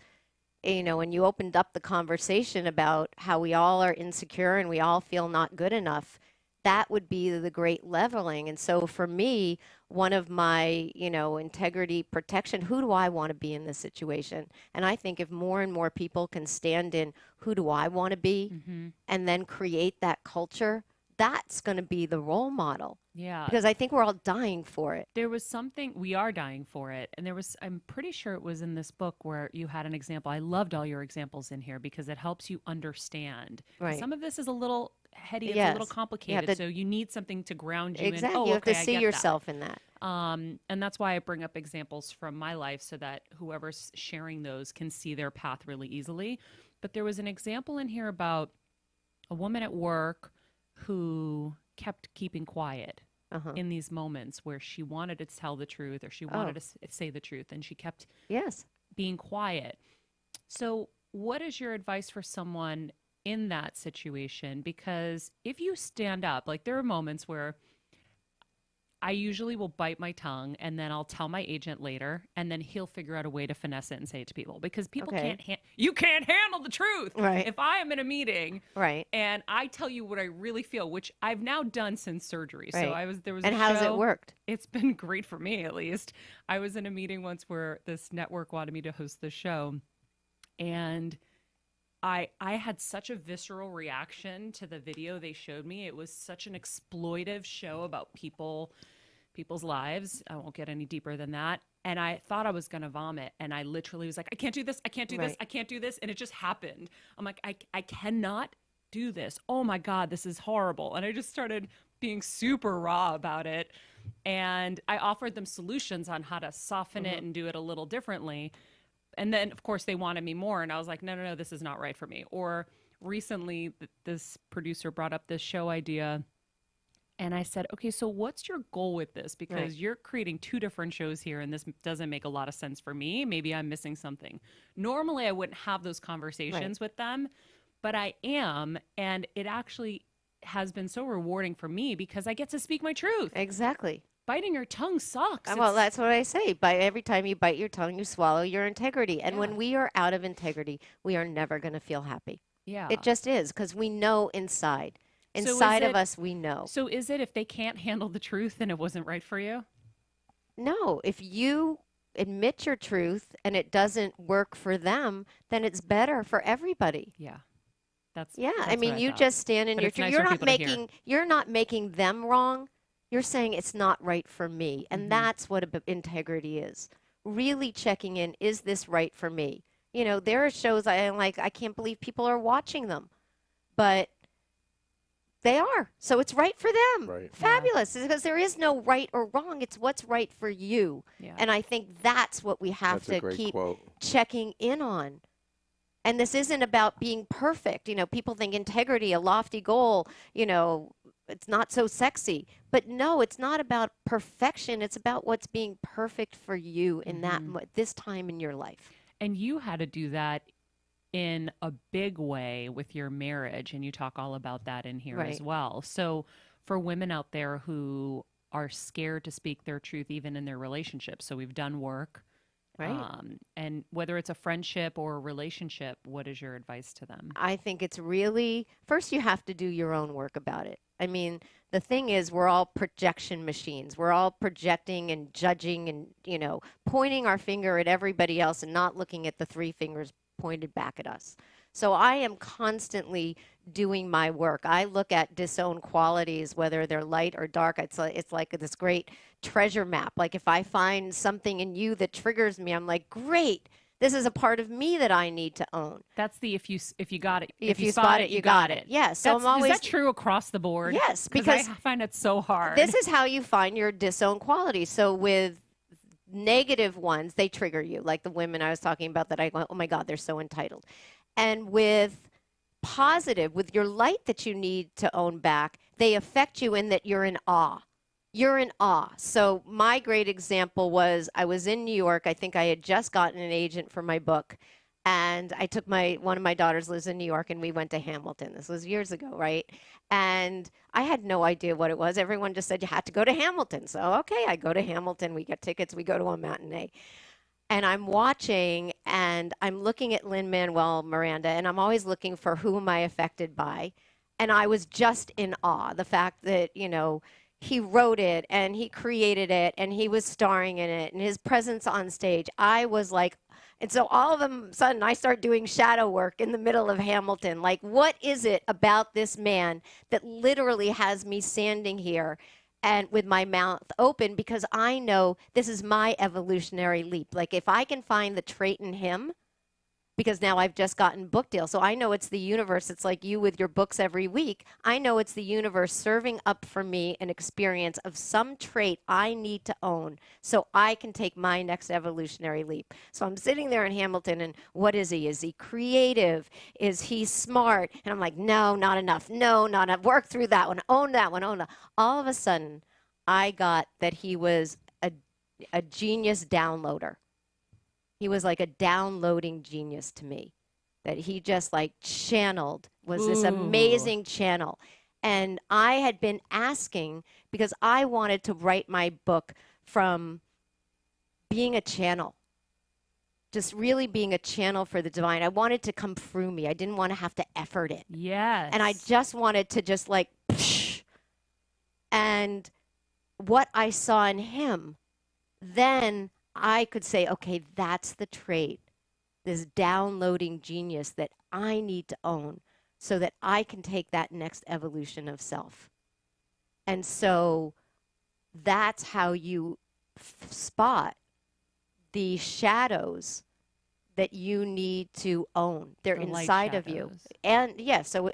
you know, and you opened up the conversation about how we all are insecure and we all feel not good enough, that would be the great leveling. And so for me, one of my, you know, integrity protection, who do I want to be in this situation? And I think if more and more people can stand in who do I want to be and then create that culture, that's going to be the role model. Yeah. Because I think we're all dying for it. There was something, we are dying for it. And I'm pretty sure it was in this book where you had an example. I loved all your examples in here because it helps you understand. Right. Some of this is a little heady, it's a Yes. little complicated. So you need something to ground you Exactly. in. Oh, You have okay, to I see get yourself in that. that. And that's why I bring up examples from my life so that whoever's sharing those can see their path really easily. But there was an example in here about a woman at work who kept keeping quiet in these moments where she wanted to tell the truth or she wanted to say the truth, and she kept being quiet. So what is your advice for someone in that situation? Because if you stand up, like there are moments where I usually will bite my tongue and then I'll tell my agent later, and then he'll figure out a way to finesse it and say it to people, because people you can't handle the truth. Right. If I am in a meeting Right. and I tell you what I really feel, which I've now done since surgery. Right. So there was And a how's show. it worked? It's been great for me, at least. I was in a meeting once where this network wanted me to host the show, and I had such a visceral reaction to the video they showed me. It was such an exploitive show about people's lives. I won't get any deeper than that. And I thought I was going to vomit. And I literally was like, I can't do this. I can't do this. I can't do this. And it just happened. I'm like, I cannot do this. Oh my God, this is horrible. And I just started being super raw about it. And I offered them solutions on how to soften it and do it a little differently. And then, of course, they wanted me more. And I was like, no, this is not right for me. Or recently, this producer brought up this show idea. And I said, okay, so what's your goal with this? Because you're creating two different shows here, and this doesn't make a lot of sense for me. Maybe I'm missing something. Normally, I wouldn't have those conversations with them, but I am. And it actually has been so rewarding for me because I get to speak my truth. Exactly. Biting your tongue sucks. Well, that's what I say. Every time you bite your tongue, you swallow your integrity. And when we are out of integrity, we are never going to feel happy. Yeah. It just is, because we know inside. So Inside of us, we know. So is it if they can't handle the truth, then it wasn't right for you? No. If you admit your truth and it doesn't work for them, then it's better for everybody. Yeah. That's I mean, what I you thought. just stand in But your it's truth. nice You're not making them wrong. You're saying it's not right for me. And that's what integrity is. Really checking in, is this right for me? You know, there are shows I can't believe people are watching them. But They are. So it's right for them. Right. Fabulous. Because there is no right or wrong. It's what's right for you. Yeah. And I think that's what we have That's a to great keep quote. checking in on. And this isn't about being perfect. You know, people think integrity, a lofty goal, you know, it's not so sexy. But no, it's not about perfection. It's about what's being perfect for you in that this time in your life. And you had to do that in a big way with your marriage, and you talk all about that in here as Right. well. So for women out there who are scared to speak their truth even in their relationships, so we've done work, Right. and whether it's a friendship or a relationship, what is your advice to them? I think it's really, first you have to do your own work about it. I mean, the thing is, we're all projection machines. We're all projecting and judging and, you know, pointing our finger at everybody else and not looking at the three fingers pointed back at us. So I am constantly doing my work. I look at disowned qualities, whether they're light or dark. It's like this great treasure map. Like if I find something in you that triggers me, I'm like, great. This is a part of me that I need to own. That's the if you got it. If you spot it, you got it. Yeah. So I'm always. Is that true across the board? Yes, because I find it so hard. This is how you find your disowned qualities. So with negative ones, they trigger you, like the women I was talking about that I go, oh my God, they're so entitled. And with positive, with your light that you need to own back, they affect you in that you're in awe. You're in awe. So my great example was I was in New York. I think I had just gotten an agent for my book. And I took one of my daughters lives in New York, and we went to Hamilton. This was years ago, right? And I had no idea what it was. Everyone just said you had to go to Hamilton. So, okay, I go to Hamilton. We get tickets. We go to a matinee. And I'm watching, and I'm looking at Lin-Manuel Miranda, and I'm always looking for who am I affected by. And I was just in awe. The fact that, you know, he wrote it, and he created it, and he was starring in it, and his presence on stage. I was like, and so all of a sudden I start doing shadow work in the middle of Hamilton. Like, what is it about this man that literally has me standing here and with my mouth open, because I know this is my evolutionary leap. Like, if I can find the trait in him, because now I've just gotten book deal. So I know it's the universe. It's like you with your books every week. I know it's the universe serving up for me an experience of some trait I need to own so I can take my next evolutionary leap. So I'm sitting there in Hamilton, and what is he? Is he creative? Is he smart? And I'm like, no, not enough. No, not enough. Work through that one. Own that one. Own that. All of a sudden, I got that he was a genius downloader. He was like a downloading genius to me, that he just like channeled, was this amazing channel. And I had been asking, because I wanted to write my book from being a channel, just really being a channel for the divine. I wanted to come through me. I didn't want to have to effort it. Yes. And I just wanted to just like, psh. And what I saw in him, then I could say, okay, that's the trait, this downloading genius that I need to own so that I can take that next evolution of self. And so that's how you spot the shadows that you need to own. They're The light inside of you. shadows. And yeah, so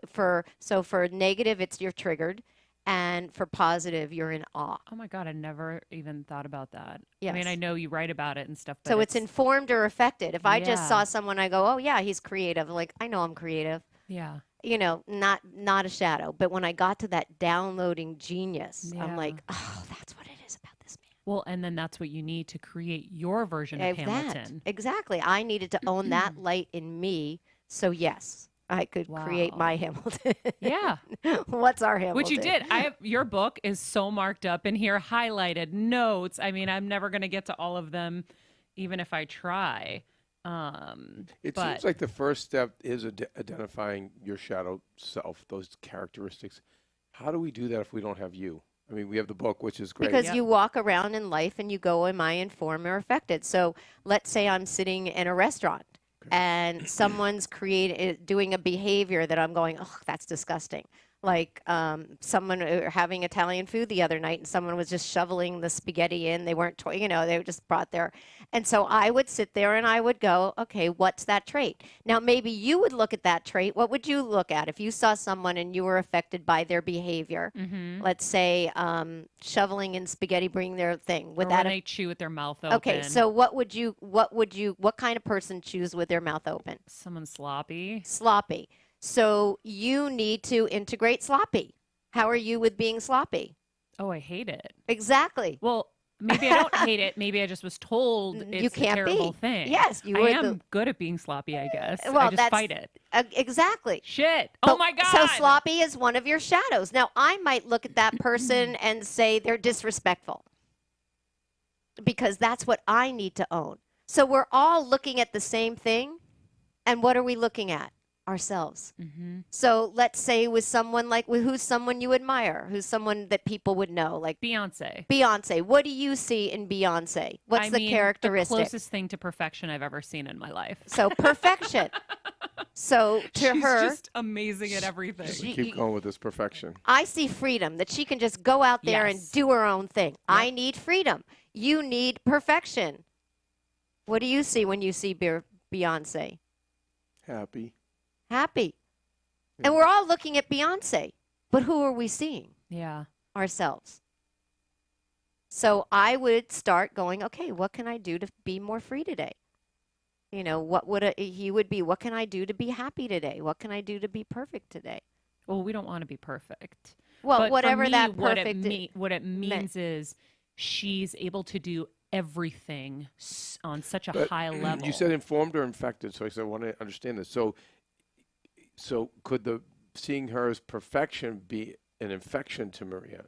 for negative, it's you're triggered. And for positive, you're in awe. Oh my God, I never even thought about that. Yes. I mean, I know you write about it and stuff, but So it's informed or affected. If I just Yeah. saw someone, I go, oh yeah, he's creative. Like, I know I'm creative. yeah. You know, not a shadow. But when I got to that downloading genius, I'm Yeah. like, oh, that's what it is about this man. Well, and then that's what you need to create your version of That. Hamilton. Exactly. I needed to own that light in me. So yes, I could create Wow. my Hamilton. Yeah. What's our Hamilton? Which you did. Your book is so marked up in here, highlighted, notes. I mean, I'm never going to get to all of them, even if I try. It But- seems like the first step is identifying your shadow self, those characteristics. How do we do that if we don't have you? I mean, we have the book, which is great. Because Yep. you walk around in life and you go, am I informed or affected? So let's say I'm sitting in a restaurant and someone's doing a behavior that I'm going, oh, that's disgusting. Like someone having Italian food the other night, and someone was just shoveling the spaghetti in. They weren't, they were just brought there. And so I would sit there and I would go, okay, what's that trait? Now, maybe you would look at that trait. What would you look at if you saw someone and you were affected by their behavior? Let's say shoveling in spaghetti, bringing their thing. Would Or that when they chew with their mouth open. Okay, so what kind of person chews with their mouth open? Someone sloppy. Sloppy. So you need to integrate sloppy. How are you with being sloppy? Oh, I hate it. Exactly. Well, maybe I don't hate it. Maybe I just was told it's You can't a terrible be. thing. Yes, you I were am good at being sloppy, I guess. Well, I just that's fight it. Exactly. Shit. Oh But- my God. So sloppy is one of your shadows. Now, I might look at that person and say they're disrespectful because that's what I need to own. So we're all looking at the same thing. And what are we looking at? Ourselves. So let's say with someone like who's someone you admire, who's someone that people would know, like Beyonce. Beyonce. What do you see in Beyonce? What's the characteristic? The closest thing to perfection I've ever seen in my life. So perfection. So to She's her, just amazing at everything. Keep going with this perfection. I see freedom, that she can just go out there and Yes. do her own thing. I need freedom. You need perfection. What do you see when you see Beyonce? Happy. Happy. And we're all looking at Beyonce, but who are we seeing? Yeah. Ourselves. So I would start going, okay, what can I do to be more free today? You know, what would he would be? What can I do to be happy today? What can I do to be perfect today? Well, we don't want to be perfect. Well, But for whatever me, that what perfect what it means is she's able to do everything on such a But high level. You said informed or infected, so I want to understand this. So could the seeing her as perfection be an infection to Maria?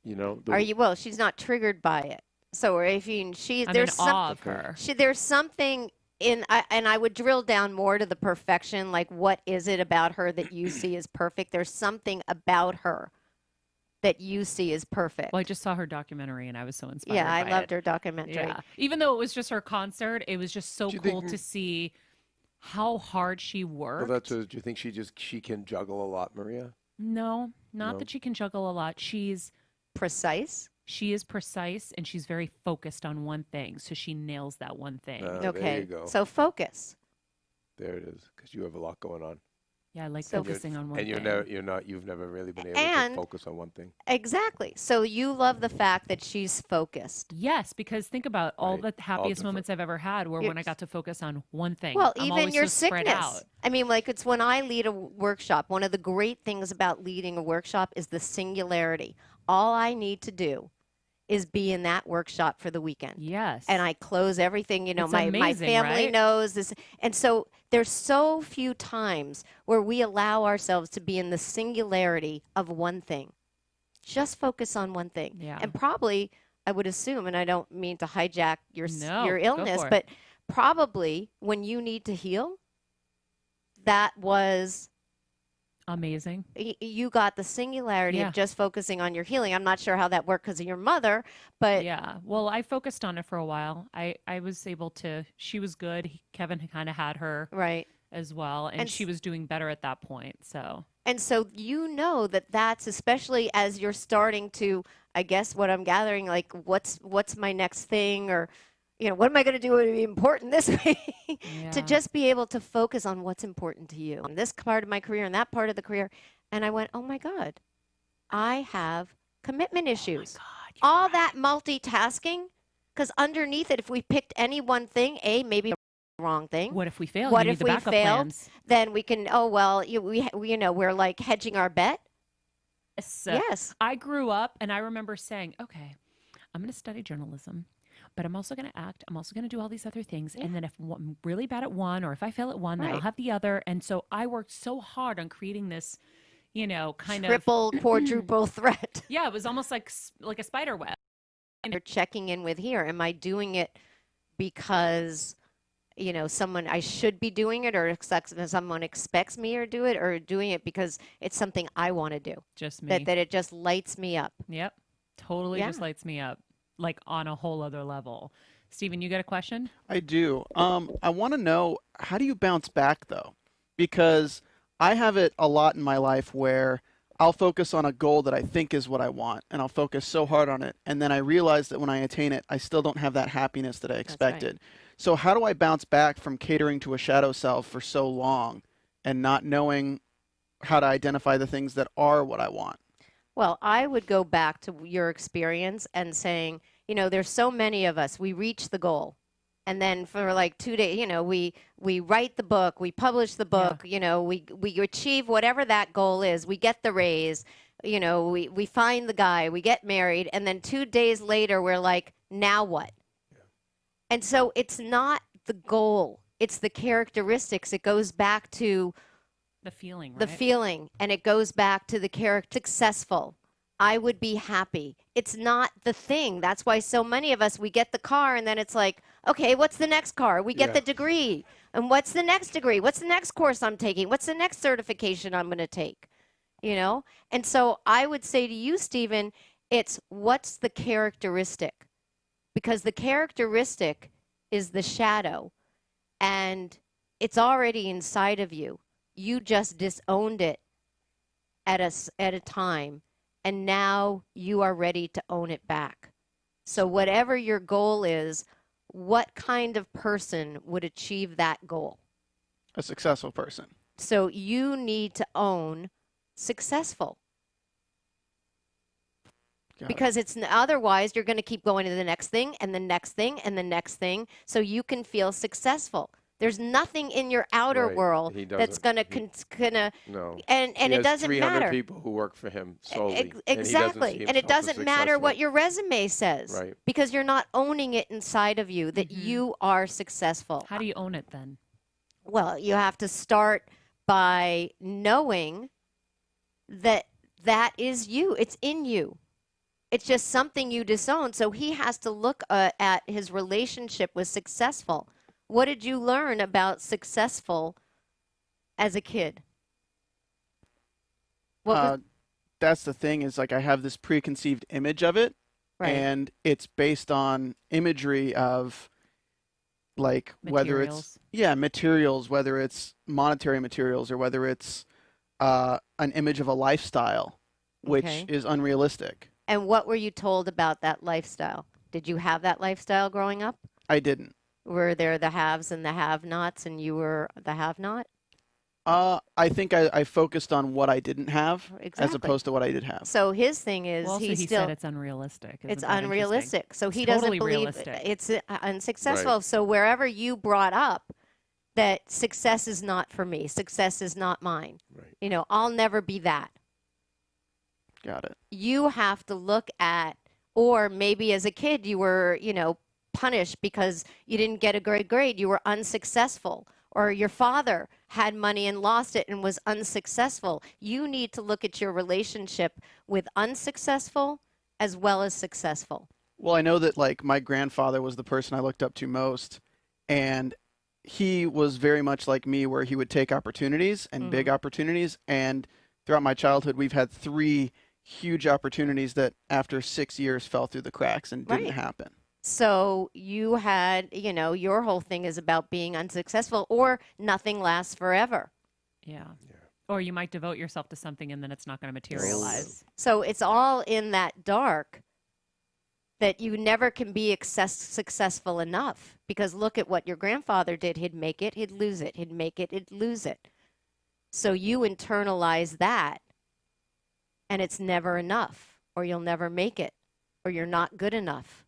You know, Are you? Well, she's not triggered by it. So if you, I'm there's in awe of her. there's something in, and I would drill down more to the perfection. Like, what is it about her that you see as perfect? There's something about her that you see as perfect. Well, I just saw her documentary and I was so inspired. Yeah, I by loved it. her documentary. Yeah. Even though it was just her concert, it was just so Do you cool think- to see how hard she worked. Well, do you think she can juggle a lot, Maria? No, not No? that she can juggle a lot. Precise. She is precise and she's very focused on one thing. So she nails that one thing. There Okay. you go. So focus. There it is, because you have a lot going on. Yeah, I like So- focusing on one And thing. you've never really been able And- to focus on one thing. Exactly. So you love the fact that she's focused. Yes, because think about all Right. the happiest different. moments I've ever had were when I got to focus on one thing. Well, I'm even always your so spread sickness. out. I mean, like it's when I lead a workshop, one of the great things about leading a workshop is the singularity. All I need to do is be in that workshop for the weekend. Yes. And I close everything, It's my amazing, family right? knows this. And so there's so few times where we allow ourselves to be in the singularity of one thing. Just focus on one thing. Yeah. And probably, I would assume, and I don't mean to hijack your No, your go illness, for it. but probably when you need to heal, that was Amazing. you got the singularity Yeah. of just focusing on your healing. I'm not sure how that worked because of your mother, but Yeah. Well, I focused on it for a while. I was able to, she was good. Kevin kind of had her right. as well. And And she was doing better at that point. So, And so you know that that's especially as you're starting to, I guess what I'm gathering, like what's my next thing, or what am I going to do to be important this week? yeah. To just be able to focus on what's important to you on this part of my career and that part of the career. And I went, oh my God, I have commitment issues. God, All that multitasking, because underneath it, if we picked any one thing, maybe the wrong thing. what if we fail? What You if need the we backup failed? plans. Then we can, we're like hedging our bet. Yes. Yes. I grew up and I remember saying, okay, I'm going to study journalism, but I'm also going to act. I'm also going to do all these other things. And then if I'm really bad at one, or if I fail at one, then I'll Right. have the other. And so I worked so hard on creating this, kind of, Triple, quadruple threat. yeah, it was almost like a spider web. You're checking in with here. Am I doing it because, someone I should be doing it, or someone expects me to do it, or doing it because it's something I want to do? Just me. That it just lights me up. Yep. Totally just Yeah. lights me up, like on a whole other level. Steven, you got a question? I do. I want to know, how do you bounce back though? Because I have it a lot in my life where I'll focus on a goal that I think is what I want, and I'll focus so hard on it, and then I realize that when I attain it, I still don't have that happiness that I expected. So how do I bounce back from catering to a shadow self for so long and not knowing how to identify the things that are what I want? Well, I would go back to your experience and saying, there's so many of us, we reach the goal. And then for like 2 days, we write the book, we publish the book, we achieve whatever that goal is. We get the raise, we find the guy, we get married. And then 2 days later, we're like, now what? Yeah. And so it's not the goal. It's the characteristics. It goes back to the feeling, right? The feeling. And it goes back to the character. Successful. I would be happy. It's not the thing. That's why so many of us, we get the car and then it's like, okay, what's the next car? We get the degree. And what's the next degree? What's the next course I'm taking? What's the next certification I'm going to take? And so I would say to you, Stephen, it's what's the characteristic? Because the characteristic is the shadow and it's already inside of you. You just disowned it at a time. And now you are ready to own it back. So whatever your goal is, what kind of person would achieve that goal? A successful person. So you need to own successful. Because otherwise you're going to keep going to the next thing and the next thing and the next thing so you can feel successful. There's nothing in your outer world that's going to No. And it doesn't 300 matter. people who work for him solely. Exactly. And it doesn't matter what your resume says. Right. Because you're not owning it inside of you that you are successful. How do you own it then? Well, you have to start by knowing that is you. It's in you. It's just something you disown. So he has to look at his relationship with successful. What did you learn about successful as a kid? That's the thing is like I have this preconceived image of it, and it's based on imagery of like whether it's materials, whether it's monetary materials, or whether it's an image of a lifestyle, which is unrealistic. And what were you told about that lifestyle? Did you have that lifestyle growing up? I didn't. Were there the haves and the have-nots, and you were the have-not? I think I focused on what I didn't have as opposed to what I did have. So his thing is he said it's unrealistic. It's unrealistic. So he totally doesn't believe realistic. It's unsuccessful. Right. So wherever you brought up that success is not for me, success is not mine. Right. I'll never be that. Got it. You have to look at, or maybe as a kid you were, punished because you didn't get a great grade. You were unsuccessful. Or your father had money and lost it and was unsuccessful. You need to look at your relationship with unsuccessful as well as successful. Well, I know that like my grandfather was the person I looked up to most, and he was very much like me where he would take opportunities and big opportunities. And throughout my childhood, we've had 3 huge opportunities that after 6 years fell through the cracks and didn't happen. So you had, your whole thing is about being unsuccessful, or nothing lasts forever. Yeah. Or you might devote yourself to something and then it's not going to materialize. So it's all in that dark that you never can be successful enough. Because look at what your grandfather did. He'd make it, he'd lose it. He'd make it, he'd lose it. So you internalize that, and it's never enough, or you'll never make it, or you're not good enough.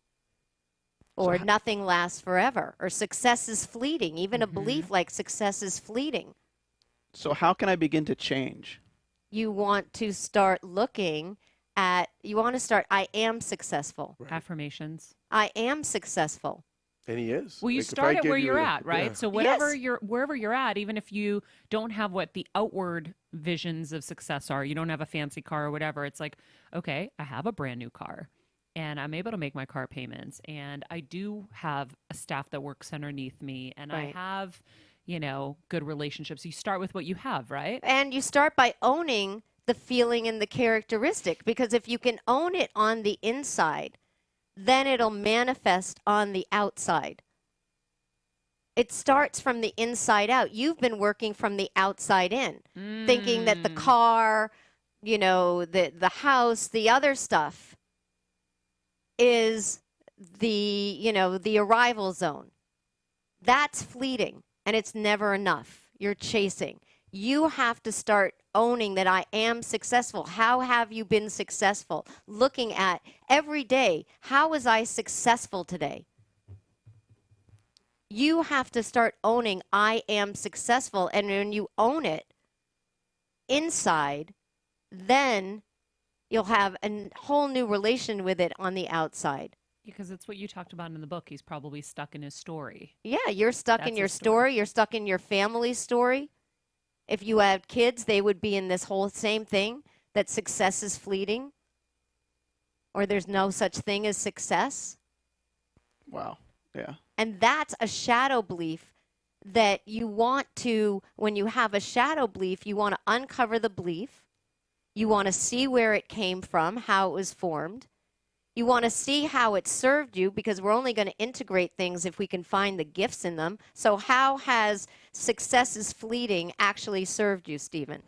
Or nothing lasts forever, or success is fleeting. Even a belief like success is fleeting. So how can I begin to change? You want to start looking at, I am successful. Right. Affirmations. I am successful. And he is. Well, you Like, start at where you're at, right? Yeah. So wherever you're at, even if you don't have what the outward visions of success are, you don't have a fancy car or whatever, it's like, okay, I have a brand new car. And I'm able to make my car payments. And I do have a staff that works underneath me. And I have, good relationships. You start with what you have, right? And you start by owning the feeling and the characteristic. Because if you can own it on the inside, then it'll manifest on the outside. It starts from the inside out. You've been working from the outside in, thinking that the car, the house, the other stuff is the arrival zone. That's fleeting, and it's never enough. You're chasing. You have to start owning that I am successful. How have you been successful? Looking at every day, how was I successful today? You have to start owning I am successful. And when you own it inside, then you'll have a whole new relation with it on the outside. Because it's what you talked about in the book. He's probably stuck in his story. Yeah, you're stuck in your story. You're stuck in your family story. If you had kids, they would be in this whole same thing, that success is fleeting, or there's no such thing as success. Wow. Yeah. And that's a shadow belief that you want to, when you have a shadow belief, you want to uncover the belief. You want to see where it came from, how it was formed. You want to see how it served you, because we're only going to integrate things if we can find the gifts in them. So how has success is fleeting actually served you, Stephen?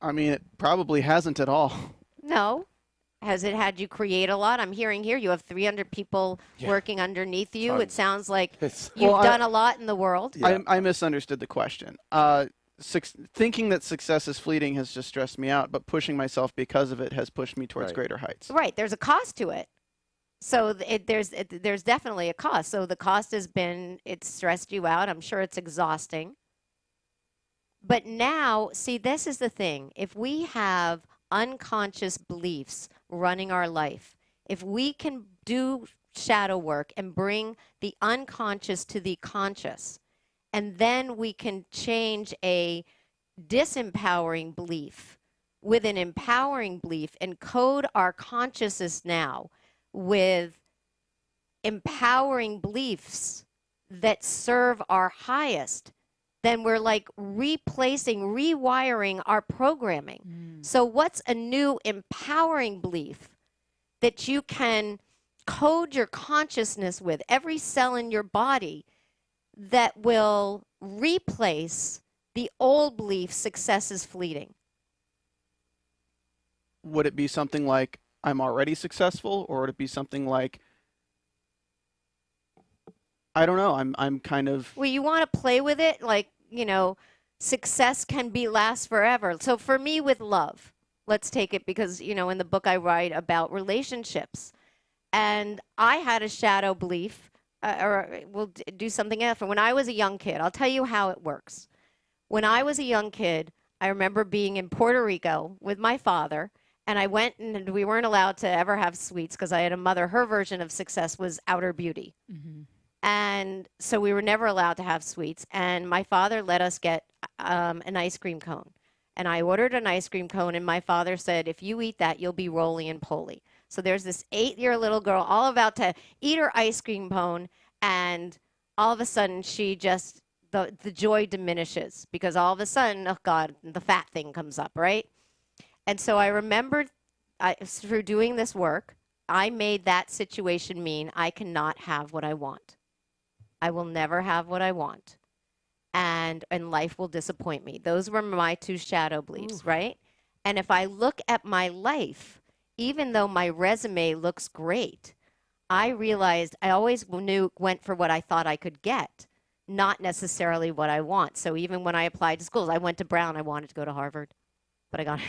I mean, it probably hasn't at all. No. Has it had you create a lot? I'm hearing here you have 300 people working underneath you. It sounds like you've done a lot in the world. Yeah. I misunderstood the question. Thinking that success is fleeting has just stressed me out, but pushing myself because of it has pushed me towards greater heights. Right. There's a cost to it. So there's definitely a cost. So the cost has been, it's stressed you out. I'm sure it's exhausting. But now, see, this is the thing. If we have unconscious beliefs running our life, if we can do shadow work and bring the unconscious to the conscious, and then we can change a disempowering belief with an empowering belief and code our consciousness now with empowering beliefs that serve our highest, then we're like rewiring our programming. So what's a new empowering belief that you can code your consciousness with, every cell in your body, that will replace the old belief success is fleeting? Would it be something like I'm already successful, or would it be something like, I don't know, I'm kind of... Well, you want to play with it, like, success can last forever. So for me with love, let's take it, because, in the book I write about relationships, and I had a shadow belief, or we'll do something else. When I was a young kid, I'll tell you how it works. When I was a young kid, I remember being in Puerto Rico with my father, and I went, and we weren't allowed to ever have sweets because I had a mother. Her version of success was outer beauty. And so we were never allowed to have sweets. And my father let us get an ice cream cone. And I ordered an ice cream cone, and my father said, if you eat that, you'll be roly and poly. So there's this 8-year little girl all about to eat her ice cream cone, and all of a sudden she just, the joy diminishes, because all of a sudden, oh God, the fat thing comes up, right? And so I remembered, through doing this work, I made that situation mean I cannot have what I want. I will never have what I want. And life will disappoint me. Those were my 2 shadow beliefs, right? And if I look at my life, even though my resume looks great, I realized I always went for what I thought I could get, not necessarily what I want. So even when I applied to schools, I went to Brown, I wanted to go to Harvard, but I got,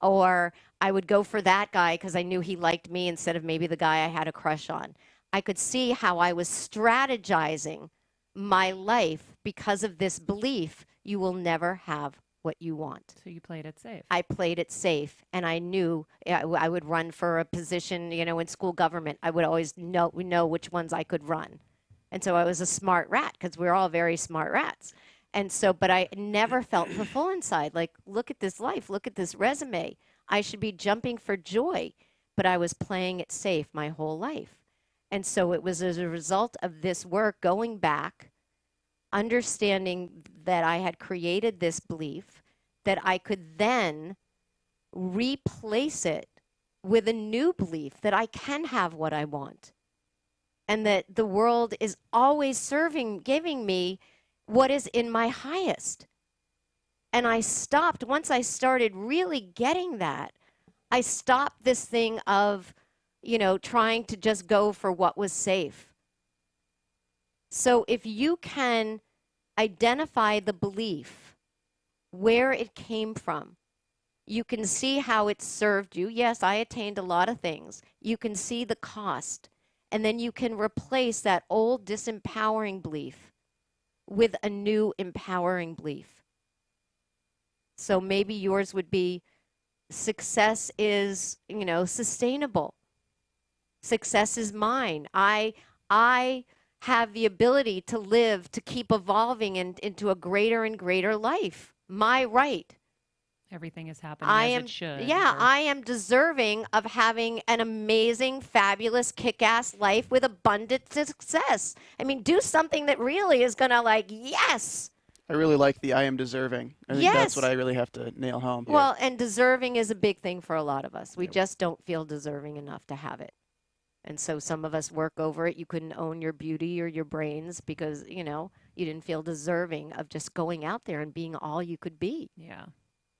or I would go for that guy because I knew he liked me instead of maybe the guy I had a crush on. I could see how I was strategizing my life because of this belief, you will never have what you want. So you played it safe. I played it safe, and I knew I would run for a position, in school government. I would always know which ones I could run. And so I was a smart rat, because we're all very smart rats. And so, but I never felt full inside. Like, look at this life, look at this resume. I should be jumping for joy, but I was playing it safe my whole life. And so it was as a result of this work, going back, understanding that I had created this belief, that I could then replace it with a new belief that I can have what I want. and that the world is always giving me what is in my highest. And I stopped, once I started really getting that, I stopped this thing of, trying to just go for what was safe. So if you can identify the belief, where it came from, you can see how it served you. Yes, I attained a lot of things. You can see the cost. And then you can replace that old disempowering belief with a new empowering belief. So maybe yours would be, success is, sustainable. Success is mine. I have the ability to live, to keep evolving into a greater and greater life. My right. Everything is happening as it should. Yeah, I am deserving of having an amazing, fabulous, kick-ass life with abundant success. I mean, do something that really is going to yes. I really like the I am deserving. I think that's what I really have to nail home. Well, and deserving is a big thing for a lot of us. We just don't feel deserving enough to have it. And so some of us work over it. You couldn't own your beauty or your brains because, you didn't feel deserving of just going out there and being all you could be. Yeah.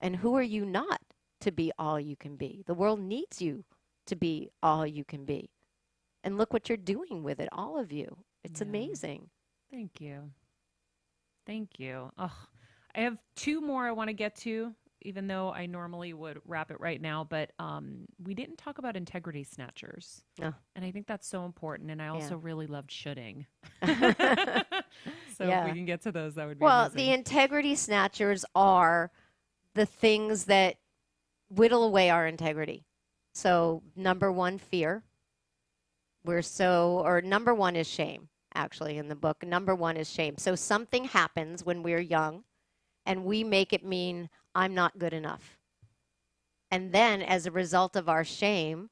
And who are you not to be all you can be? The world needs you to be all you can be. And look what you're doing with it, all of you. It's amazing. Thank you. Thank you. Oh, I have two more I want to get to, even though I normally would wrap it right now. But we didn't talk about integrity snatchers. No. And I think that's so important. And I also really loved shoulding. So Yeah. if we can get to those, that would be Well, amazing. the integrity snatchers are the things that whittle away our integrity. So number one, fear. Number one is shame, actually, in the book. Number one is shame. So something happens when we're young, and we make it mean, I'm not good enough. And then as a result of our shame,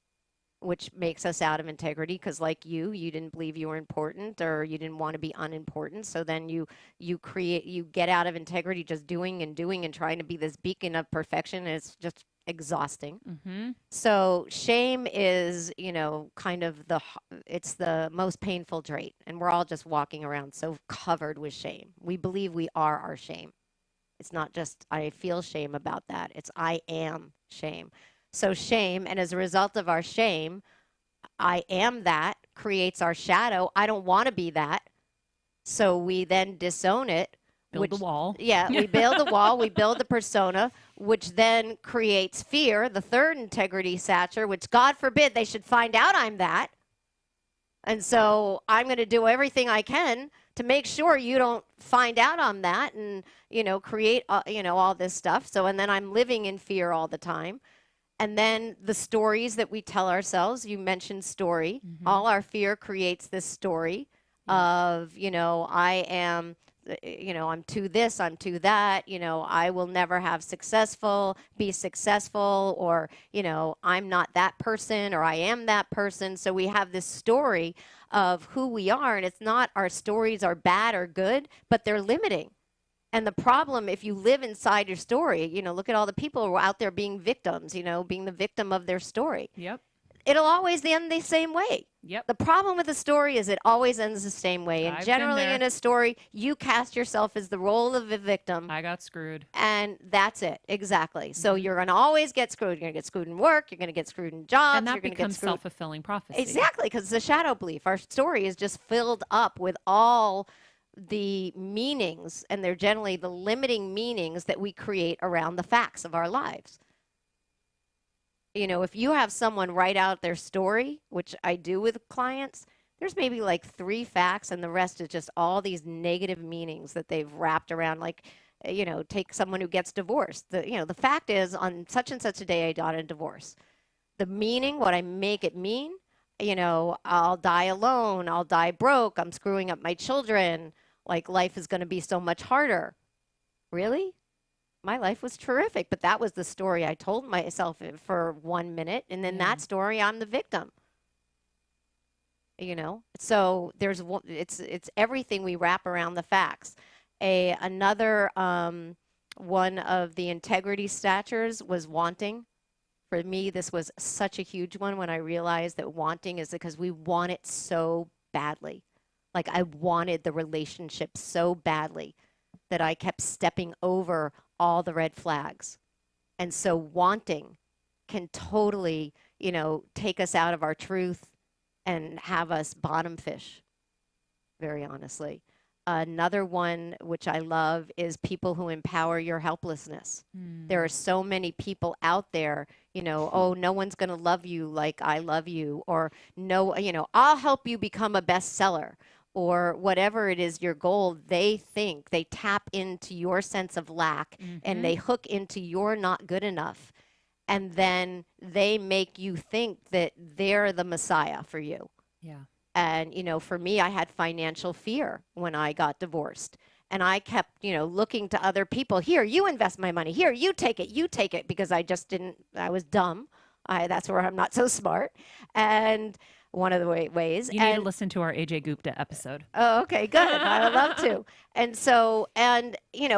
which makes us out of integrity, because like you didn't believe you were important, or you didn't want to be unimportant. So then you get out of integrity just doing and trying to be this beacon of perfection. And it's just exhausting. Mm-hmm. So shame is, kind of it's the most painful trait. And we're all just walking around so covered with shame. We believe we are our shame. It's not just I feel shame about that. It's I am shame. So shame, and as a result of our shame, I am that, creates our shadow. I don't want to be that. So we then disown it. Build the wall. Yeah, we build the wall, we build the persona, which then creates fear, the third integrity snatcher, which God forbid they should find out I'm that. And so I'm going to do everything I can to make sure you don't find out I'm that and, create, all this stuff. So, and then I'm living in fear all the time. And then the stories that we tell ourselves, you mentioned story. Mm-hmm. All our fear creates this story of, I am, I'm to this, I'm to that, I will never be successful, or, I'm not that person, or I am that person. So we have this story of who we are, and it's not our stories are bad or good, but they're limiting. And the problem, if you live inside your story, look at all the people who are out there being victims, being the victim of their story. Yep. It'll always end the same way. Yep. The problem with a story is it always ends the same way. And generally in a story, you cast yourself as the role of a victim. I got screwed. And that's it. Exactly. So you're going to always get screwed. You're going to get screwed in work. You're going to get screwed in jobs. And that you're becomes self-fulfilling prophecy. Exactly, because it's a shadow belief. Our story is just filled up with all the meanings, and they're generally the limiting meanings that we create around the facts of our lives. If you have someone write out their story, which I do with clients, there's maybe like 3 facts, and the rest is just all these negative meanings that they've wrapped around. Like, take someone who gets divorced. The fact is, on such and such a day, I got a divorce. The meaning, what I make it mean, I'll die alone, I'll die broke, I'm screwing up my children, like life is going to be so much harder. Really? My life was terrific, but that was the story I told myself for 1 minute, and then that story, I'm the victim. So it's everything we wrap around the facts. Another one of the integrity snatchers was wanting. For me, this was such a huge one when I realized that wanting is because we want it so badly. Like I wanted the relationship so badly that I kept stepping over all the red flags. And so wanting can totally, take us out of our truth and have us bottom fish, very honestly. Another one, which I love, is people who empower your helplessness. There are so many people out there, oh, no one's going to love you like I love you, or no, I'll help you become a bestseller, or whatever it is your goal. They tap into your sense of lack and they hook into your not good enough. And then they make you think that they're the Messiah for you. Yeah. And, for me, I had financial fear when I got divorced. And I kept, looking to other people. Here, you invest my money. Here, you take it, because I just didn't, I was dumb. That's where I'm not so smart. And one of the ways. You need to listen to our AJ Gupta episode. Oh, okay, good. I would love to. And so,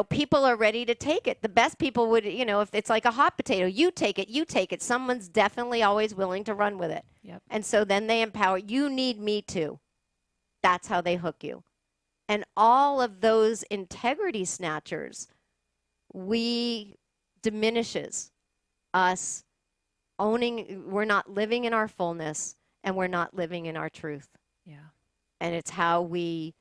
people are ready to take it. The best people would, if it's like a hot potato, you take it. Someone's definitely always willing to run with it. Yep. And so then they empower, you need me too. That's how they hook you. And all of those integrity snatchers, diminishes us owning, we're not living in our fullness, and we're not living in our truth. Yeah. And it's how we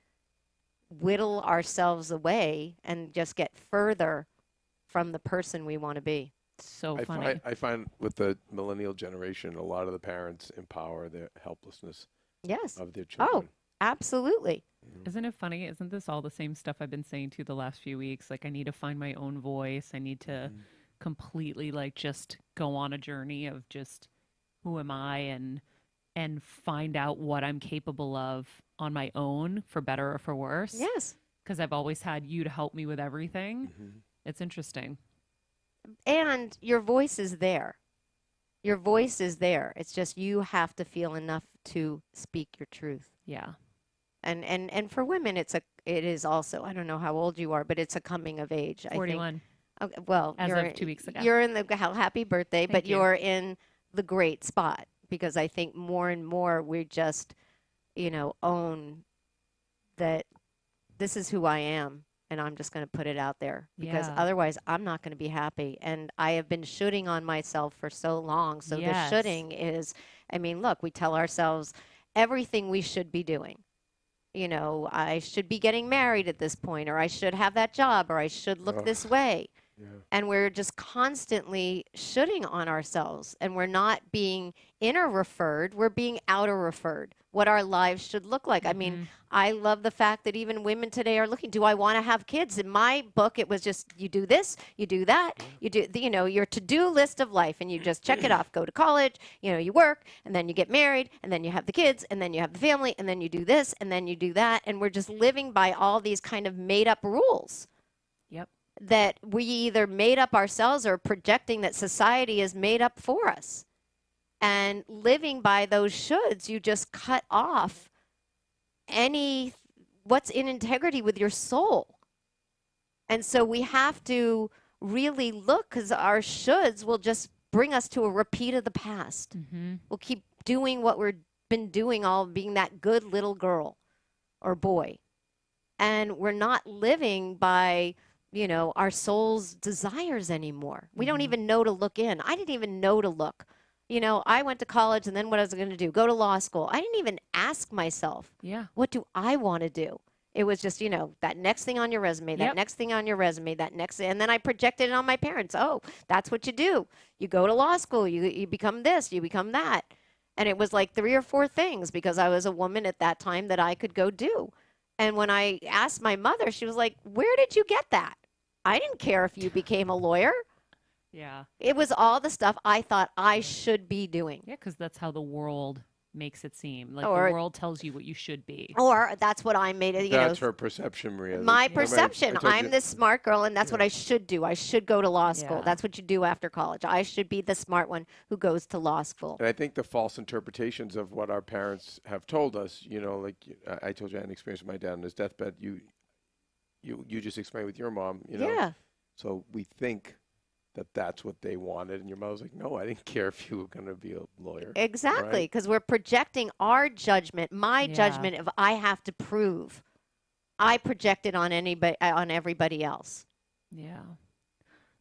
whittle ourselves away and just get further from the person we want to be. So funny. I find with the millennial generation, a lot of the parents empower the helplessness Yes. of their children. Oh, absolutely. Isn't it funny? Isn't this all the same stuff I've been saying to the last few weeks? Like, I need to find my own voice. I need to completely, just go on a journey of just who am I and find out what I'm capable of on my own, for better or for worse. Yes. Because I've always had you to help me with everything. It's interesting. And your voice is there. Your voice is there. It's just you have to feel enough to speak your truth. Yeah. And for women, it is also, I don't know how old you are, but it's a coming of age. 41. I think. Okay, well, As of 2 weeks ago. You're in the happy birthday, Thank but you. you're in the great spot, because I think more and more we just, own that this is who I am, and I'm just going to put it out there, because Yeah. otherwise I'm not going to be happy. And I have been shooting on myself for so long. So Yes. the shooting is, look, we tell ourselves everything we should be doing. I should be getting married at this point, or I should have that job, or I should look this way. Yeah. And we're just constantly shooting on ourselves, and we're not being inner referred, we're being outer referred, what our lives should look like. I love the fact that even women today are looking, do I want to have kids? In my book, it was just, you do this, you do that, you do, your to-do list of life, and you just check it off. Go to college, you work, and then you get married, and then you have the kids, and then you have the family, and then you do this, and then you do that. And we're just living by all these kind of made up rules. Yep. That we either made up ourselves or projecting that society is made up for us. And living by those shoulds, you just cut off what's in integrity with your soul. And so we have to really look, because our shoulds will just bring us to a repeat of the past. We'll keep doing what we've been doing, all being that good little girl or boy. And we're not living by our soul's desires anymore. We don't even know to look in. I didn't even know to look. I went to college, and then what I was going to do, go to law school. I didn't even ask myself, what do I want to do? It was just, that next thing on your resume, that next thing on your resume, and then I projected it on my parents. Oh, that's what you do. You go to law school, you become this, you become that. And it was like 3 or 4 things, because I was a woman at that time, that I could go do. And when I asked my mother, she was like, where did you get that? I didn't care if you became a lawyer. Yeah. It was all the stuff I thought I should be doing. Yeah, because that's how the world makes it seem. Like, Or- the world tells you what you should be. Or that's what I made it, That's her perception, Maria. my Remember, perception. I told I'm you- this smart girl, and that's what I should do. I should go to law school. Yeah. That's what you do after college. I should be the smart one who goes to law school. And I think the false interpretations of what our parents have told us, like I told you I had an experience with my dad on his deathbed. You just explained with your mom, Yeah. So we think that that's what they wanted. And your mother was like, no, I didn't care if you were going to be a lawyer. Exactly, Right? because we're projecting our judgment, my Yeah. judgment of I have to prove. I project it on everybody else. Yeah.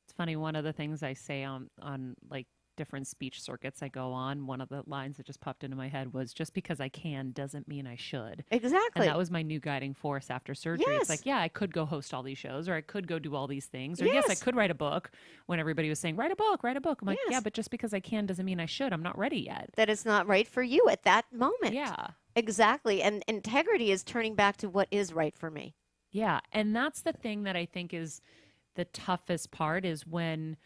It's funny. One of the things I say on like different speech circuits I go on, one of the lines that just popped into my head was, just because I can doesn't mean I should. Exactly. And that was my new guiding force after surgery. It's like, Yes. yeah, I could go host all these shows, or I could go do all these things, or yes, I Yes. could write a book, when everybody was saying, write a book, write a book. I'm like, Yes. yeah, but just because I can doesn't mean I should. I'm not ready yet. That it's not right for you at that moment. Yeah. Exactly. And integrity is turning back to what is right for me. Yeah. And that's the thing that I think is the toughest part, is when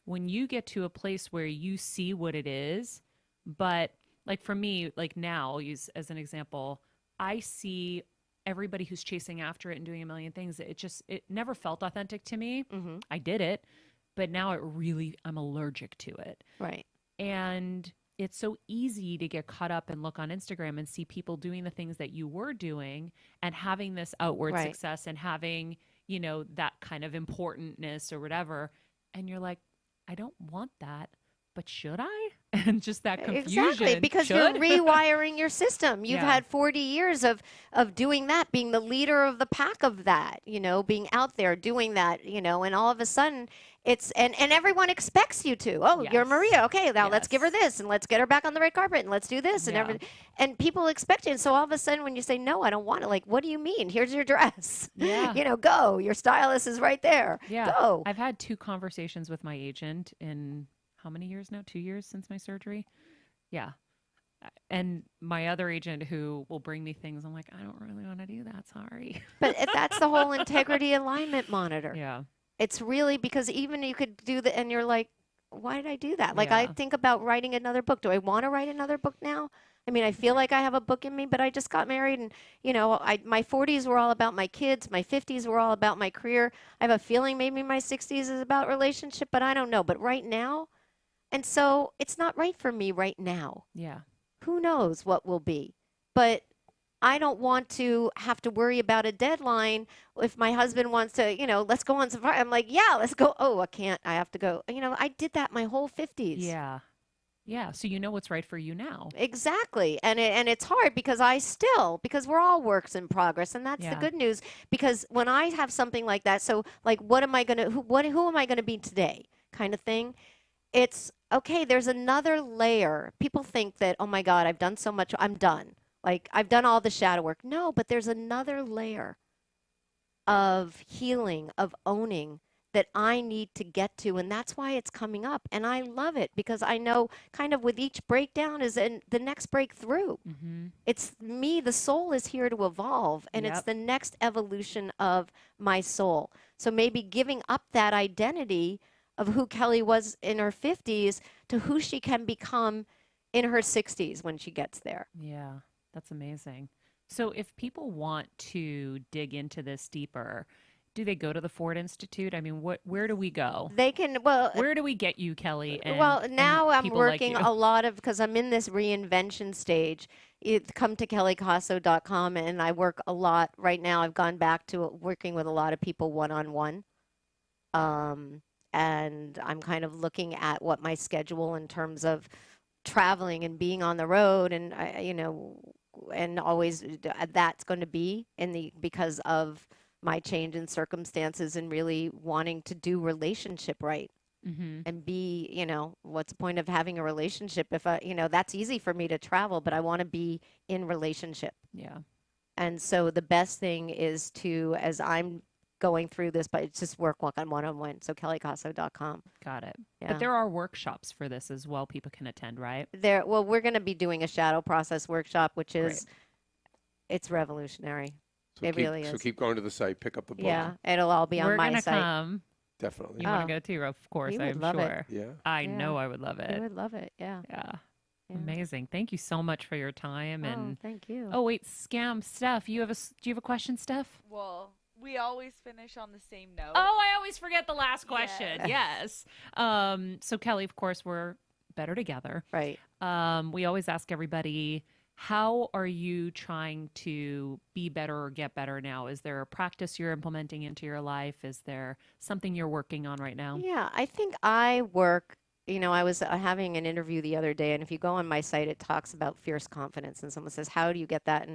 you get to a place where you see what it is. But like for me, like now, I'll use as an example, I see everybody who's chasing after it and doing a million things. It never felt authentic to me. Mm-hmm. I did it, but now I'm allergic to it. Right. And it's so easy to get caught up and look on Instagram and see people doing the things that you were doing and having this outward Right. success and having, that kind of importantness or whatever. And you're like, I don't want that, but should I? And just that confusion. Exactly, because should? you're rewiring your system. You've Yeah. had 40 years of doing that, being the leader of the pack of that, being out there doing that, and all of a sudden it's, and everyone expects you to. Oh, you're Yes. Maria. Okay, now let's give her Yes. this, and let's get her back on the red carpet, and let's do this, and Yeah. everything. And people expect it. And so all of a sudden when you say, no, I don't want it, like, what do you mean? Here's your dress. Yeah. Go. Your stylist is right there. Yeah. Go. I've had 2 conversations with my agent in how many years now? 2 years since my surgery. Yeah. And my other agent who will bring me things, I'm like, I don't really want to do that. Sorry. But that's the whole integrity alignment monitor. Yeah. It's really, because even you could do the, and you're like, why did I do that? Like, I Yeah. think about writing another book. Do I want to write another book now? I mean, I feel like I have a book in me, but I just got married, and my 40s were all about my kids. My 50s were all about my career. I have a feeling maybe my 60s is about relationship, but I don't know. But right now, and so it's not right for me right now. Yeah. Who knows what will be? But I don't want to have to worry about a deadline. If my husband wants to, let's go on safari, I'm like, yeah, let's go. Oh, I can't. I have to go. I did that my whole 50s. Yeah. Yeah. So you know what's right for you now. Exactly. And it's hard because because we're all works in progress. And that's the Yeah. good news. Because when I have something like that, so like, who am I going to be today kind of thing? It's okay. There's another layer. People think that, oh my God, I've done so much. I'm done. Like, I've done all the shadow work. No, but there's another layer of healing, of owning that I need to get to. And that's why it's coming up. And I love it because I know kind of with each breakdown is the next breakthrough. Mm-hmm. It's me, the soul is here to evolve. And it's Yep. the next evolution of my soul. So maybe giving up that identity of who Kelley was in her 50s to who she can become in her 60s when she gets there. Yeah. That's amazing. So if people want to dig into this deeper, do they go to the Ford Institute? I mean, where do we go? They can, well, Where do we get you, Kelley? well, and now I'm people like working you? a lot of, because I'm in this reinvention stage. Come to KelleyKosow.com, and I work a lot right now. I've gone back to working with a lot of people one-on-one. And I'm kind of looking at what my schedule in terms of traveling and being on the road, and and always that's going to be because of my change in circumstances and really wanting to do relationship right. Mm-hmm. And be, what's the point of having a relationship if that's easy for me to travel, but I want to be in relationship. Yeah. And so the best thing is to, as I'm going through this, but it's just work on one-on-one. So KelleyKosow.com. Got it. Yeah. But there are workshops for this as well. People can attend, right? Well, we're going to be doing a shadow process workshop, which is, it's revolutionary. It really So is. keep going to the site, pick up the book. Yeah, it'll all be on We're my gonna site. come. Definitely. You want Oh. to go too, of course. We would I'm love it. sure. Yeah. I Yeah. know I would love I it. would love it. Yeah. Yeah. Yeah. Amazing. Thank you so much for your time. Oh, And thank you. oh wait, Steph, do you have a question, Steph? Well, we always finish on the same note. Oh, I always forget the last question. Yes. So Kelley, of course, we're better together. Right. We always ask everybody, How are you trying to be better or get better now? Is there a practice you're implementing into your life? Is there something you're working on right now? Yeah, I think I work, I was having an interview the other day, and if you go on my site, it talks about fierce confidence, and someone says, "How do you get that?"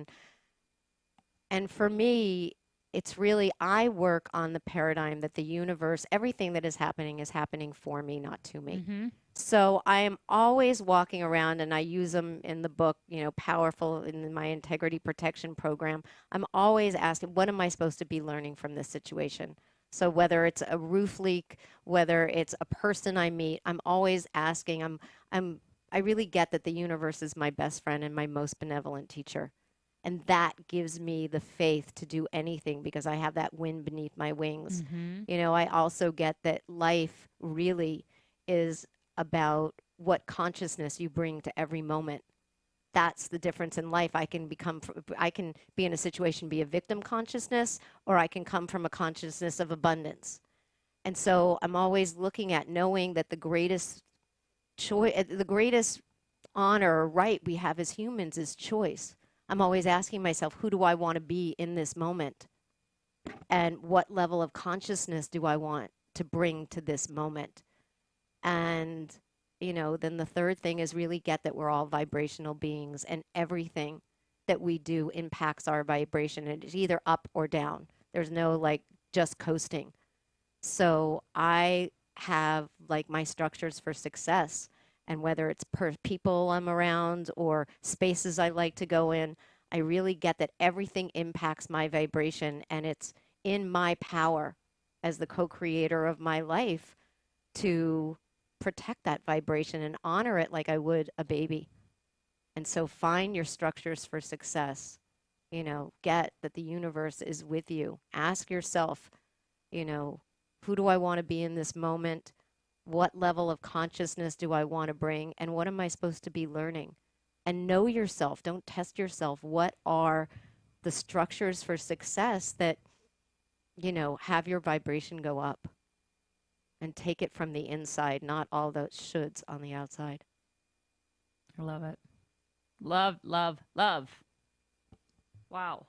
And for me, it's really I work on the paradigm that the universe, everything that is happening for me, not to me. Mm-hmm. So I am always walking around, and I use them in the book, powerful in my integrity protection program. I'm always asking, what am I supposed to be learning from this situation? So whether it's a roof leak, whether it's a person I meet, I'm always asking. I really get that the universe is my best friend and my most benevolent teacher. And that gives me the faith to do anything because I have that wind beneath my wings. Mm-hmm. I also get that life really is about what consciousness you bring to every moment. That's the difference in life. I can be in a situation, be a victim consciousness, or I can come from a consciousness of abundance. And so I'm always looking at knowing that the greatest the greatest honor or right we have as humans is choice. I'm always asking myself, who do I want to be in this moment? And what level of consciousness do I want to bring to this moment? And, then the third thing is really get that we're all vibrational beings and everything that we do impacts our vibration. And it's either up or down. There's no just coasting. So I have my structures for success. And whether it's people I'm around or spaces I like to go in, I really get that everything impacts my vibration, and it's in my power as the co-creator of my life to protect that vibration and honor it like I would a baby. And so find your structures for success. Get that the universe is with you. Ask yourself, who do I want to be in this moment? What level of consciousness do I want to bring? And what am I supposed to be learning? And know yourself. Don't test yourself. What are the structures for success that, have your vibration go up? And take it from the inside, not all those shoulds on the outside. I love it. Love, love, love. Wow.